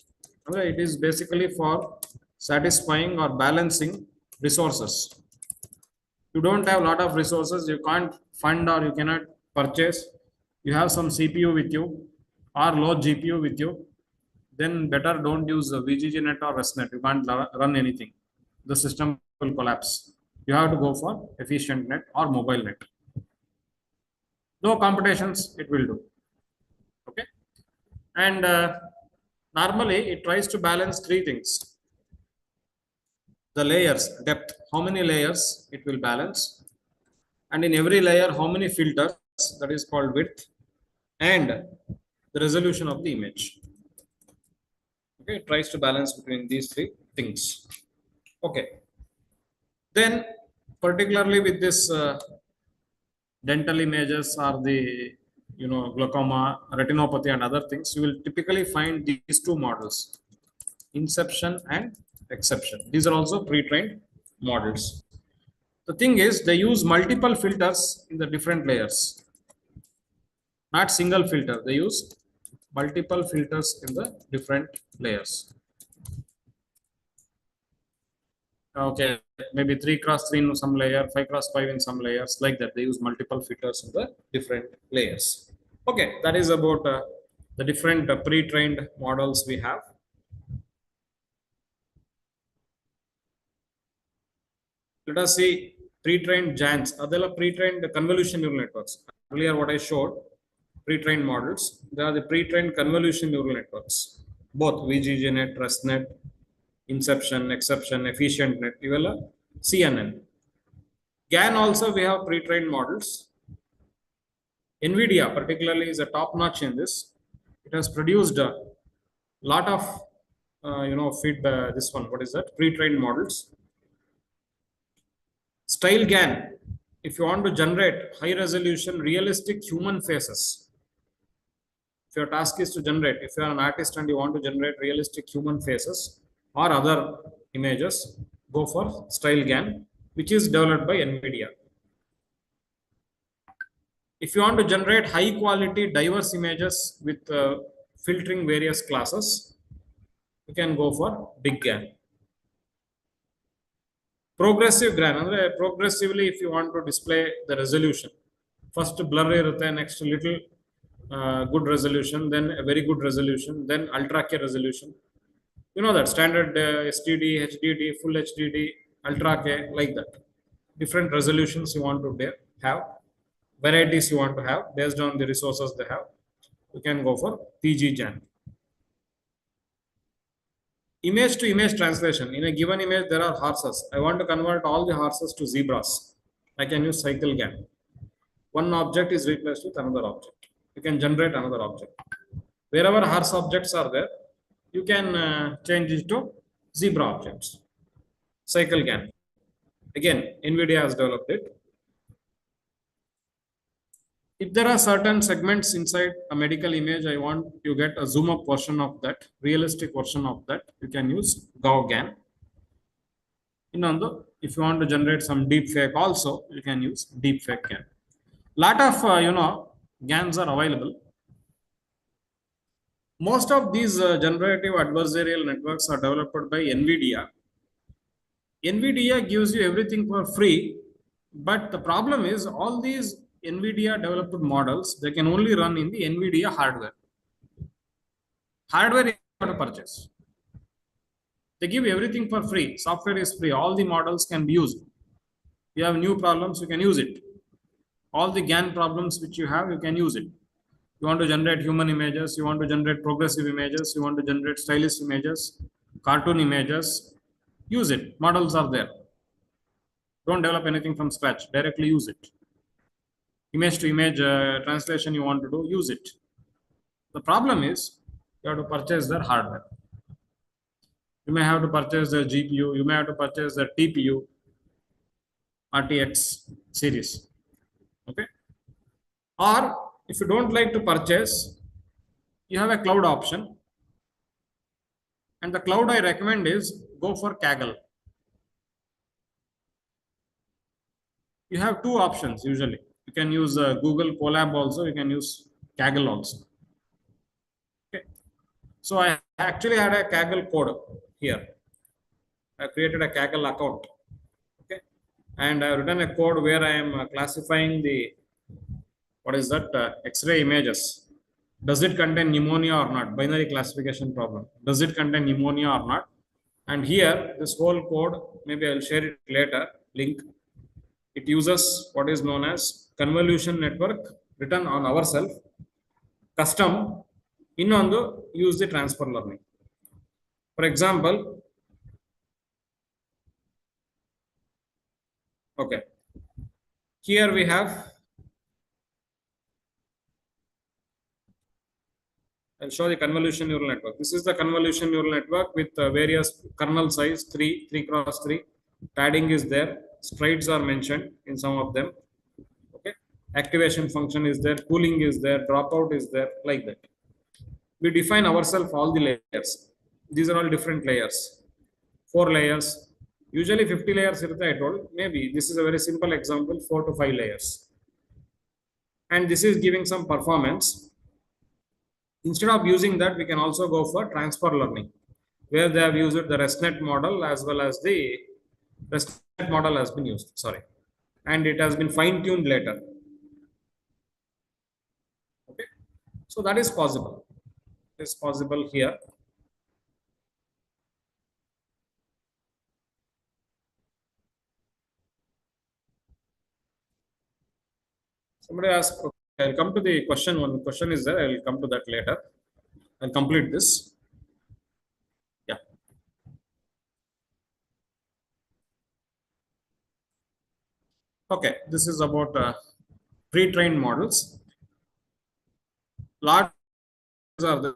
It is basically for satisfying or balancing resources. You don't have a lot of resources, you can't fund or you cannot purchase. You have some CPU with you or low GPU with you, then better don't use VGG net or ResNet. You can't run anything. The system will collapse. You have to go for efficient net or mobile net. No computations, it will do. Okay, and normally it tries to balance 3 things. The layers, depth, how many layers it will balance, and in every layer how many filters, that is called width, and the resolution of the image. Okay, it tries to balance between these 3 things. Okay, then particularly with this dental images or the glaucoma, retinopathy and other things, you will typically find these 2 models, inception and exception. These are also pre-trained models. The thing is, they use multiple filters in the different layers, not single filter. They use multiple filters in the different layers. Okay, maybe 3 cross 3 in some layer, 5 cross 5 in some layers, like that. They use multiple filters in the different layers. Okay, that is about the different pre-trained models we have. Let us see pre-trained JNNCE. Adela pre-trained convolution neural networks. Earlier what I showed, pre-trained models. They are the pre-trained convolution neural networks. Both VGG net, ResNet, inception, exception, efficient net, CNN. GAN also we have pre-trained models. NVIDIA particularly is a top-notch in this. It has produced a lot of this one, what is that? Pre-trained models. Style GAN, if you want to generate high resolution realistic human faces, if your task is to generate, if you are an artist and you want to generate realistic human faces or other images, go for Style GAN, which is developed by NVIDIA. If you want to generate high quality diverse images with filtering various classes, you can go for Big GAN. Progressive GAN, progressively if you want to display the resolution, first blur irutte, next little good resolution, then a very good resolution, then ultra K resolution. You know that standard STD, HDD, full HDD, ultra K, like that. Different resolutions you want to have, varieties you want to have based on the resources they have. You can go for PG GAN. Image to image translation. In a given image, there are horses. I want to convert all the horses to zebras. I can use cycle GAN. One object is replaced with another object. You can generate another object. Wherever horse objects are there, you can change it to zebra objects. Cycle GAN. Again, NVIDIA has developed it. If there are certain segments inside a medical image, I want you get a zoom up version of that, realistic version of that, you can use GAN. If you want to generate some deep fake also, you can use deep fake GAN. Lot of GANs are available. Most of these generative adversarial networks are developed by NVIDIA. NVIDIA gives you everything for free, but the problem is all these NVIDIA developed models, they can only run in the NVIDIA hardware. Hardware you have to purchase. They give everything for free. Software is free. All the models can be used. You have new problems, you can use it. All the GAN problems which you have, you can use it. You want to generate human images, you want to generate progressive images, you want to generate stylish images, cartoon images, use it. Models are there. Don't develop anything from scratch. Directly use it. Image to image translation you want to do, use it. The problem is you have to purchase their hardware. You may have to purchase the GPU, you may have to purchase the TPU, RTX series. Okay. Or if you don't like to purchase, you have a cloud option. And the cloud I recommend is go for Kaggle. You have two options usually. You can use Google Colab also, you can use Kaggle also. Okay. So I actually had a Kaggle code here. I created a Kaggle account. Okay. And I've written a code where I am classifying the, what is that, X-ray images. Does it contain pneumonia or not? Binary classification problem. Does it contain pneumonia or not? And here, this whole code, maybe I'll share it later, link. It uses what is known as convolution network written on ourselves, custom, use the transfer learning. For example, okay, here we have, I'll show the convolution neural network. This is the convolution neural network with various kernel size, 3 cross 3. Padding is there. Strides are mentioned in some of them. Okay. Activation function is there. Cooling is there. Dropout is there. Like that. We define ourselves all the layers. These are all different layers. 4 layers. Usually 50 layers, I told. Maybe this is a very simple example. 4 to 5 layers. And this is giving some performance. Instead of using that, we can also go for transfer learning, where they have used the ResNet model as well as the ResNet model has been used, sorry. And it has been fine-tuned later. Okay. So that is possible. It is possible here. Somebody asked, okay, I'll come to the question. One question is there. I will come to that later. I'll complete this. Yeah. Okay, this is about pre-trained models. Large are the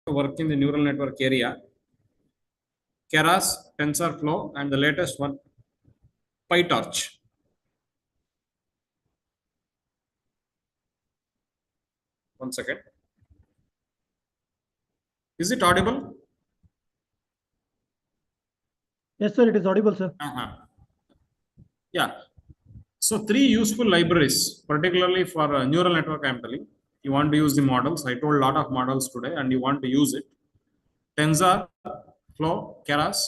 work in the neural network area. Keras, TensorFlow, and the latest one, PyTorch. One second. Is it audible? Yes, sir, it is audible, sir. Yeah. So 3 useful libraries, particularly for neural network, I'm telling. You want to use the models. I told a lot of models today, and you want to use it. TensorFlow, Keras,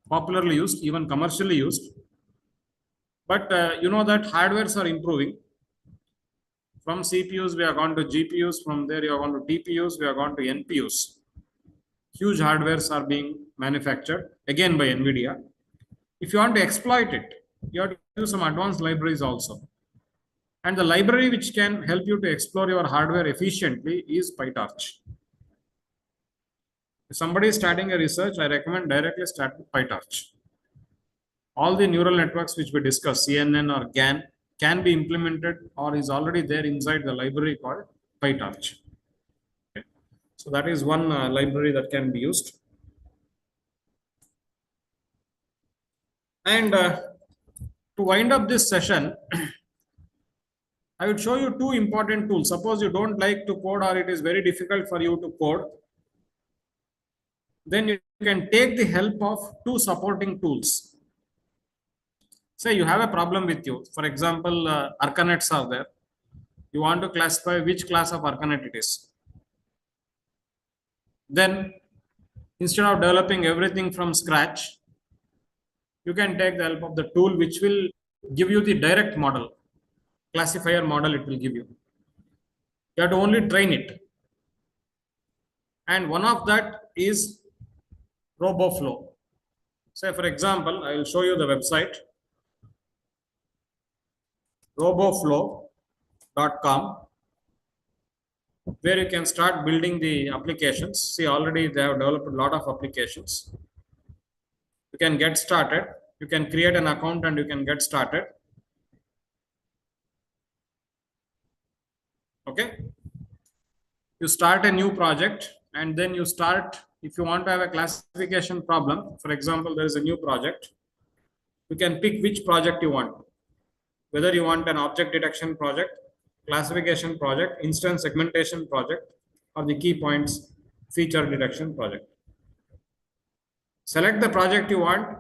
popularly used, even commercially used. But you know that hardwares are improving. From CPUs, we are gone to GPUs. From there, you are gone to TPUs. We are gone to NPUs. Huge hardwares are being manufactured, again by NVIDIA. If you want to exploit it, you have to use some advanced libraries also. And the library which can help you to explore your hardware efficiently is PyTorch. If somebody is starting a research, I recommend directly start with PyTorch. All the neural networks which we discussed, CNN or GAN, can be implemented or is already there inside the library called PyTorch. Okay. So that is one library that can be used. And to wind up this session, I would show you two important tools. Suppose you don't like to code or it is very difficult for you to code, then you can take the help of two supporting tools. Say you have a problem with you. For example, arcanets are there. You want to classify which class of arcanet it is. Then instead of developing everything from scratch, you can take the help of the tool which will give you the direct model, classifier model it will give you. You have to only train it. And one of that is RoboFlow. Say for example, I will show you the website, roboflow.com, where you can start building the applications. See, already they have developed a lot of applications. You can get started. You can create an account and you can get started. Okay. You start a new project and then you start, if you want to have a classification problem, for example, there is a new project. You can pick which project you want. Whether you want an object detection project, classification project, instance segmentation project, or the key points feature detection project. Select the project you want,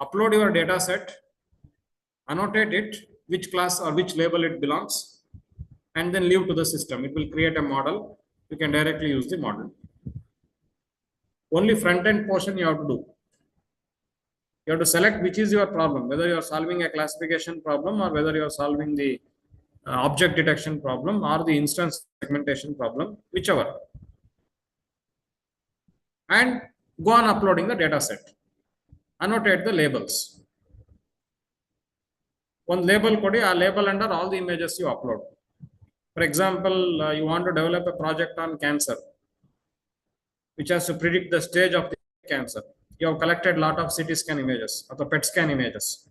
upload your data set, annotate it, which class or which label it belongs, and then leave to the system. It will create a model. You can directly use the model. Only front-end portion you have to do. You have to select which is your problem, whether you are solving a classification problem or whether you are solving the object detection problem or the instance segmentation problem, whichever. And go on uploading the data set. Annotate the labels. One label code, a label under all the images you upload. For example, you want to develop a project on cancer, which has to predict the stage of the cancer. You have collected a lot of CT scan images or the PET scan images.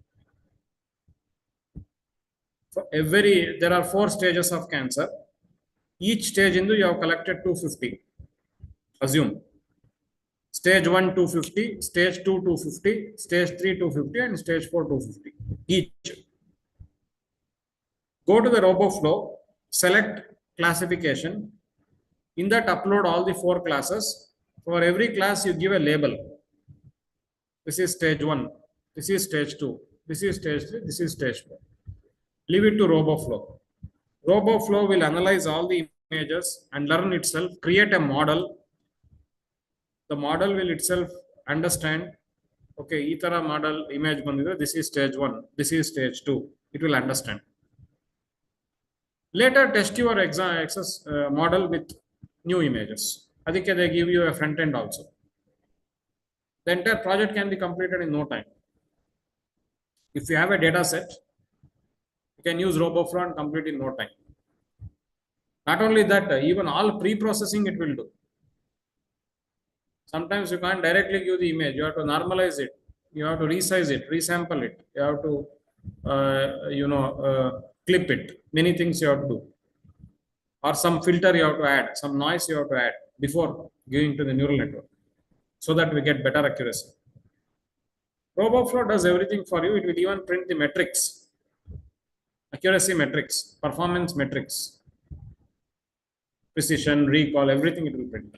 For there are 4 stages of cancer. Each stage you have collected 250. Assume. Stage 1, 250, stage 2, 250, stage 3, 250, and stage 4, 250. Each. Go to the RoboFlow, select classification. In that, upload all the 4 classes. For every class, you give a label. This is stage 1. This is stage 2. This is stage 3. This is stage 4. Leave it to RoboFlow. RoboFlow will analyze all the images and learn itself, create a model. The model will itself understand, okay, itara model image bandidre, this is stage 1, this is stage 2. It will understand. Later, test your access model with new images. I think they give you a front end also. The entire project can be completed in no time. If you have a data set, you can use RoboFlow and complete in no time. Not only that, even all pre-processing it will do. Sometimes you can't directly give the image. You have to normalize it. You have to resize it, resample it. You have to, clip it. Many things you have to do. Or some filter you have to add, some noise you have to add before giving to the neural network, so that we get better accuracy. RoboFlow does everything for you. It will even print the metrics, accuracy metrics, performance metrics, precision, recall, everything it will print.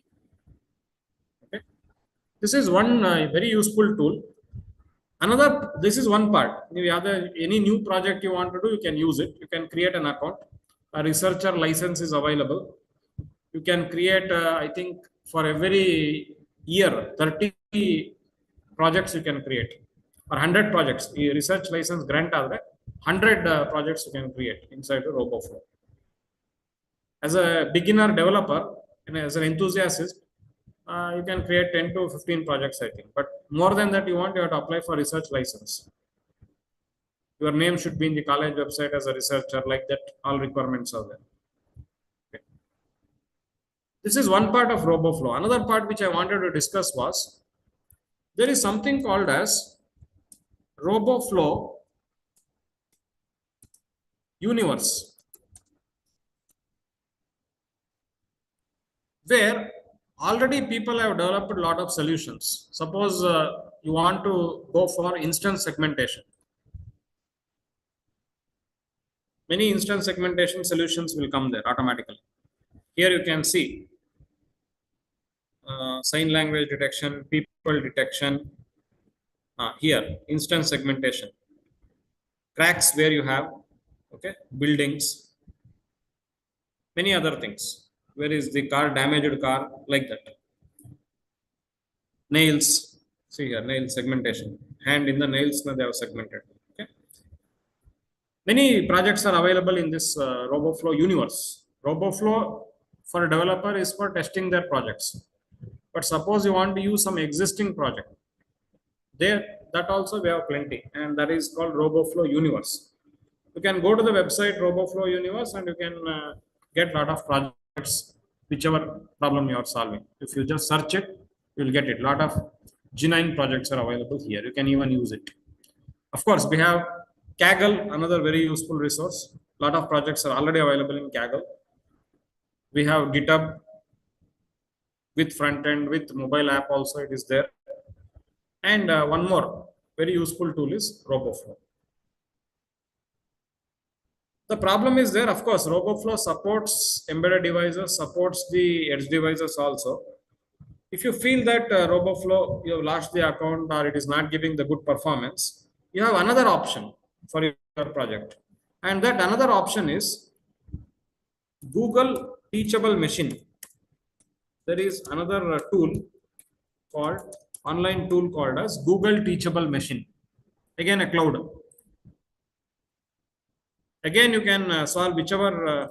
Okay. This is one very useful tool. This is one part. Any new project you want to do, you can use it. You can create an account. A researcher license is available. You can create, I think, for every year, 30 projects you can create, or 100 projects. Research license grant 100 projects you can create inside the RoboFlow. As a beginner developer, and as an enthusiast, you can create 10 to 15 projects, I think. But more than that, you have to apply for research license. Your name should be in the college website as a researcher, like that. All requirements are there. Okay. This is one part of RoboFlow. Another part which I wanted to discuss was there is something called as RoboFlow universe, where already people have developed a lot of solutions. Suppose you want to go for instance segmentation. Many instance segmentation solutions will come there automatically. Here you can see sign language detection, people detection. Here, instance segmentation. Cracks where you have, okay, buildings, many other things. Where is the car, damaged car, like that. Nails, see here, nail segmentation. Hand in the nails, they have segmented. Okay. Many projects are available in this RoboFlow universe. RoboFlow for a developer is for testing their projects. But suppose you want to use some existing project, there that also we have plenty, and that is called RoboFlow universe. You can go to the website RoboFlow universe and you can get a lot of projects, whichever problem you are solving. If you just search it, you will get it. A lot of G9 projects are available here. You can even use it. Of course, we have Kaggle, another very useful resource. A lot of projects are already available in Kaggle. We have GitHub with front end, with mobile app also it is there. And one more very useful tool is RoboFlow. The problem is there, of course, RoboFlow supports embedded devices, supports the edge devices also. If you feel that RoboFlow, you have lost the account or it is not giving the good performance, you have another option for your project. And that another option is Google Teachable Machine. There is another tool called, online tool called as Google Teachable Machine. Again, a cloud. Again, you can solve whichever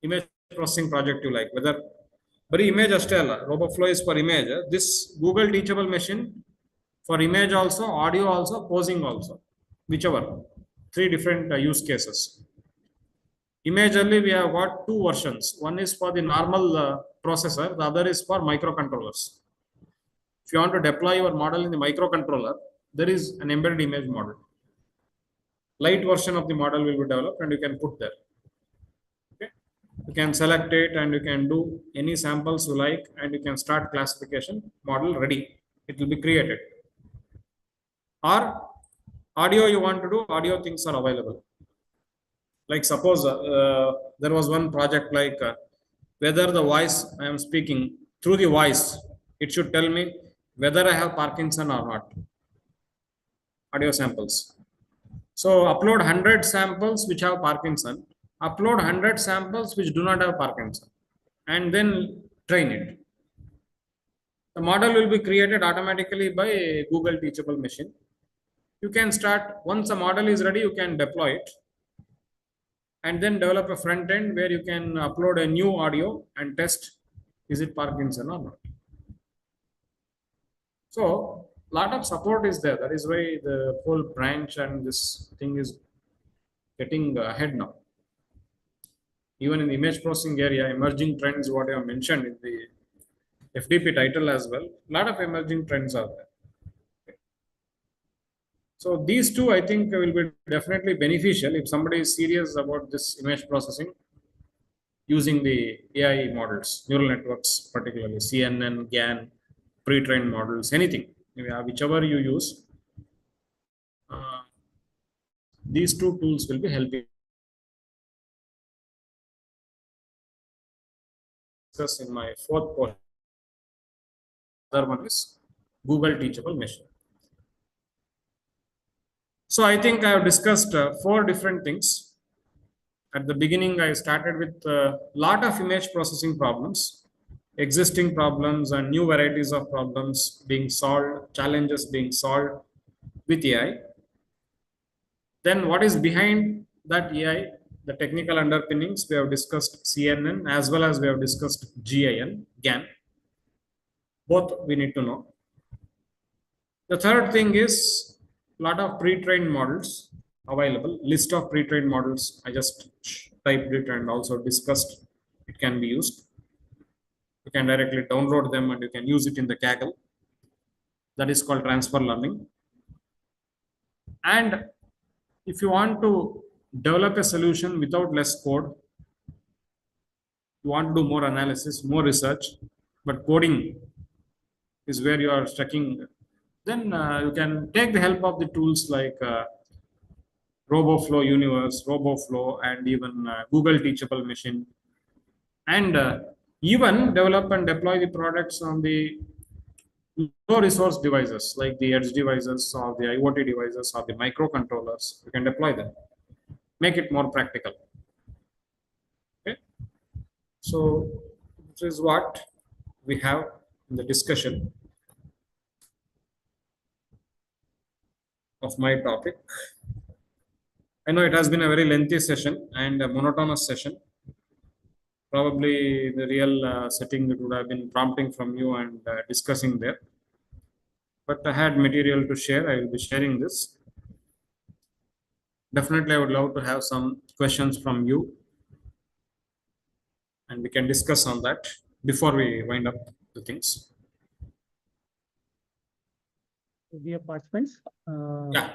image processing project you like, whether very image astella, RoboFlow is for image. This Google Teachable Machine for image also, audio also, posing also, whichever. 3 different use cases. Image only we have got 2 versions. One is for the normal processor, the other is for microcontrollers. If you want to deploy your model in the microcontroller, there is an embedded image model. Light version of the model will be developed and you can put there. Okay. You can select it and you can do any samples you like and you can start classification, model ready. It will be created. Or audio you want to do, audio things are available. Like suppose there was one project like whether the voice I am speaking through the voice, it should tell me whether I have Parkinson or not. Audio samples. So upload 100 samples which have Parkinson, upload 100 samples which do not have Parkinson, and then train it. The model will be created automatically by Google Teachable Machine. You can start, once the model is ready, you can deploy it and then develop a front end where you can upload a new audio and test, is it Parkinson or not. So lot of support is there. That is why the whole branch and this thing is getting ahead now. Even in the image processing area, emerging trends, what I have mentioned in the FDP title as well, a lot of emerging trends are there. Okay. So these two, I think, will be definitely beneficial if somebody is serious about this image processing using the AI models, neural networks, particularly CNN, GAN, pre-trained models, anything. Whichever you use, these 2 tools will be helping. Discuss in my 4th portion. Other one is Google Teachable Machine. So I think I have discussed 4 different things. At the beginning, I started with a lot of image processing problems, existing problems and new varieties of problems being solved, challenges being solved with AI. Then what is behind that AI, the technical underpinnings, we have discussed CNN as well as we have discussed GAN. Both we need to know. The third thing is a lot of pre-trained models. available. List of pre-trained models. I just typed it and also discussed it can be used. You can directly download them and you can use it in the Kaggle. That is called transfer learning. And if you want to develop a solution without less code, you want to do more analysis, more research, but coding is where you are stucking, then you can take the help of the tools like RoboFlow Universe, RoboFlow, and even Google Teachable Machine, and even develop and deploy the products on the low resource devices like the edge devices or the IoT devices or the microcontrollers. You can deploy them, make it more practical. Okay, so this is what we have in the discussion of my topic. I know it has been a very lengthy session and a monotonous session. Probably the real setting it would have been prompting from you and discussing there. But I had material to share. I will be sharing this. Definitely, I would love to have some questions from you. And we can discuss on that before we wind up the things. Dear participants, Yeah.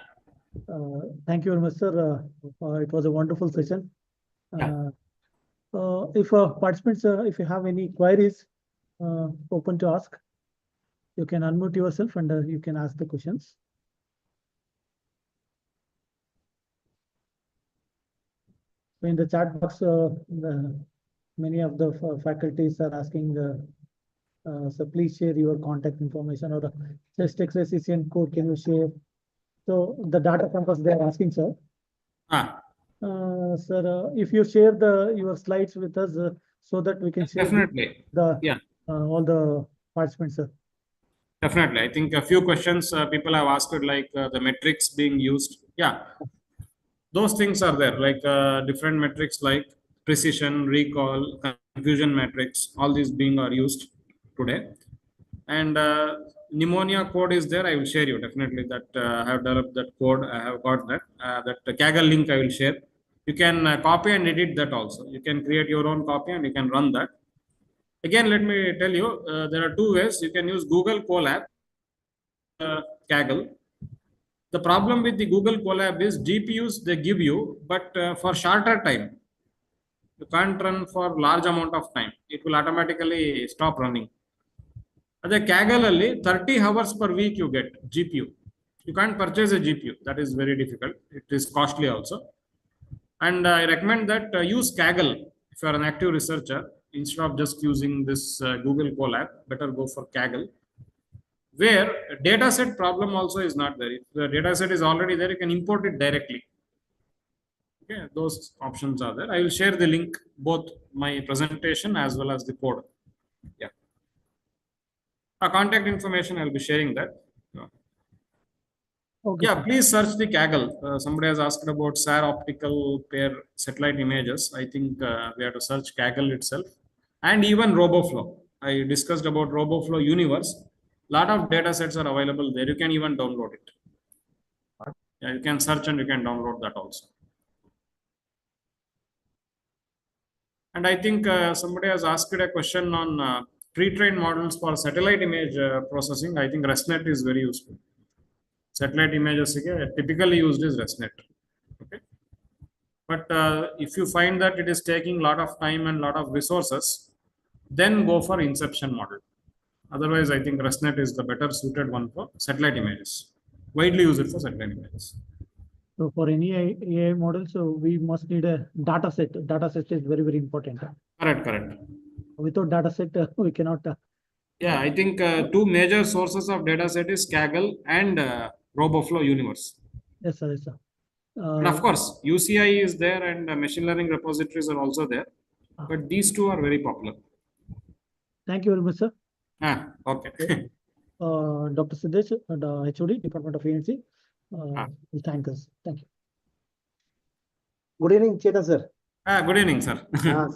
thank you very much, sir. It was a wonderful session. Yeah. If participants, if you have any queries, open to ask. You can unmute yourself and you can ask the questions. In the chat box, many of the faculties are asking, so please share your contact information or just SJMIT code. Can you share? So the data campus they are asking, sir. Sir, if you share your slides with us, so that we can share Definitely. All the participants, sir. Definitely. I think a few questions people have asked, like the metrics being used. Yeah, those things are there, like different metrics like precision, recall, confusion metrics, all these being are used today. And pneumonia code is there. I will share you definitely that I have developed that code. I have got that. That Kaggle link I will share. You can copy and edit that also. You can create your own copy and you can run that. Again, let me tell you, there are two ways. You can use Google Colab, Kaggle. The problem with the Google Colab is GPUs they give you, but for shorter time. You can't run for large amount of time. It will automatically stop running. The Kaggle alli 30 hours per week you get GPU. You can't purchase a GPU. That is very difficult. It is costly also. And I recommend that use Kaggle if you are an active researcher. Instead of just using this Google Colab, better go for Kaggle, where a dataset problem also is not there. If the dataset is already there, you can import it directly. Okay, those options are there. I will share the link, both my presentation as well as the code. Yeah. Contact information, I'll be sharing that. Okay. Yeah, please search the Kaggle. Somebody has asked about SAR optical pair satellite images. I think we have to search Kaggle itself. And even RoboFlow. I discussed about RoboFlow Universe. Lot of data sets are available there. You can even download it. Yeah, you can search and you can download that also. And I think somebody has asked a question on pre-trained models for satellite image processing. I think ResNet is very useful. Satellite images typically used is ResNet. Okay. But if you find that it is taking a lot of time and a lot of resources, then go for inception model. Otherwise, I think ResNet is the better suited one for satellite images. Widely used for satellite images. So for any AI model, so we must need a data set. Data set is very, very important. Correct. Without data set, we cannot. Yeah, I think two major sources of data set is Kaggle and RoboFlow Universe. Yes, sir. Yes, sir. And of course, UCI is there and machine learning repositories are also there. But these two are very popular. Thank you very much, sir. Okay. Dr. Siddesh, the HOD, Department of ENC, will thank us. Thank you. Good evening, Chetan sir. Good evening, sir.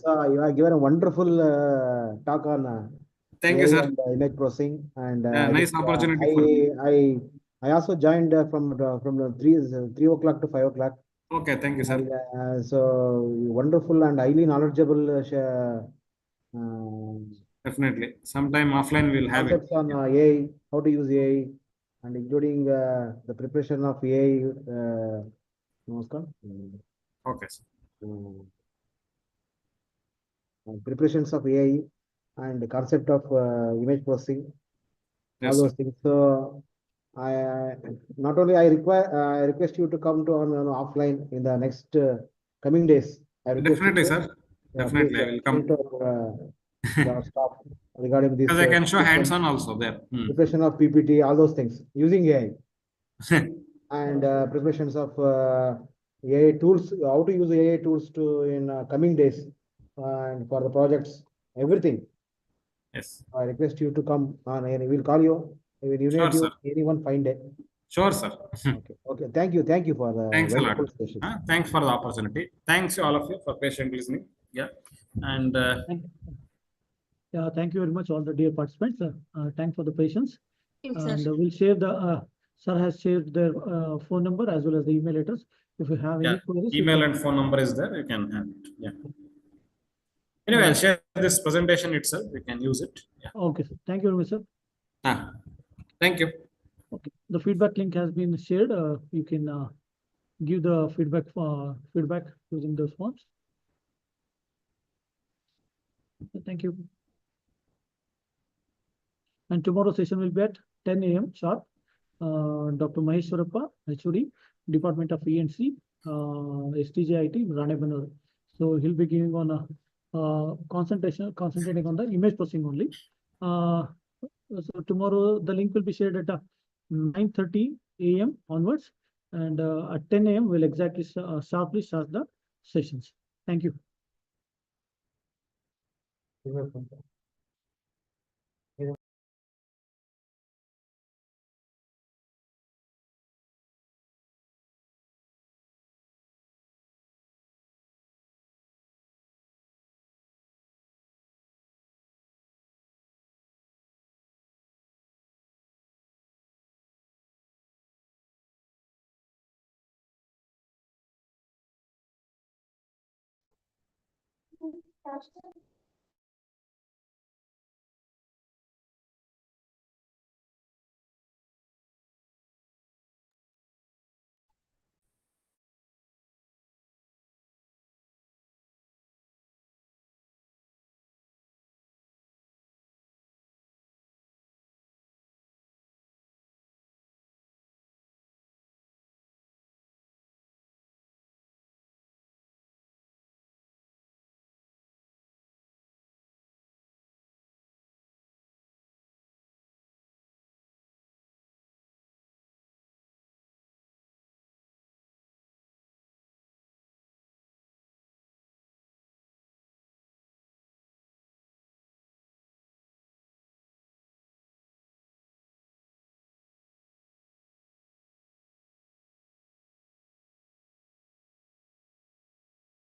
So you have given a wonderful talk on Thank you, sir. and, image processing, and nice opportunity for me. I also joined from 3 o'clock to 5 o'clock. Okay, thank you, And, sir. so wonderful and highly knowledgeable Definitely. Sometime offline we'll have it. concepts on AI, how to use AI, and including the preparation of AI. What's called? Okay, sir. Preparations of AI and the concept of image processing, all Yes, those sir. things. So I not only I request you to come to on offline in the next coming days. I request you Definitely, to, sir. please Definitely, I will speak come. to our staff regarding this Because I can show hands-on also there. preparation of PPT, all those things using AI and preparations of AI tools, how to use AI tools to in coming days and for the projects, everything. Yes. I request you to come on and we'll call you. We will Sure, unite you sir. anyone find it. Sure, sir. Okay. Okay. Thank you for the Thanks a lot. wonderful session. Thanks for the opportunity. Thanks to all of you for patient listening. Yeah. And Yeah, thank you very much, all the dear participants. Thanks for the patience. Thanks, And sir. we'll share the, sir has shared their phone number as well as the email address. If you have yeah, any queries, you email can. and phone number is there. You can have it. Yeah. Anyway, I'll share this presentation itself. You can use it. Yeah. Okay, sir. Thank you very much, sir. Thank you. Okay, the feedback link has been shared. You can give the feedback using those forms. Thank you. And tomorrow session will be at 10 a.m. sharp. Dr. Maheshwarappa, HOD, Department of E&C, STJIT, Ranebanur. So he'll be giving on a concentrating on the image processing only. So tomorrow the link will be shared at 9:30 a.m. onwards, and at 10 a.m. we'll exactly sharply start the sessions. Thank you.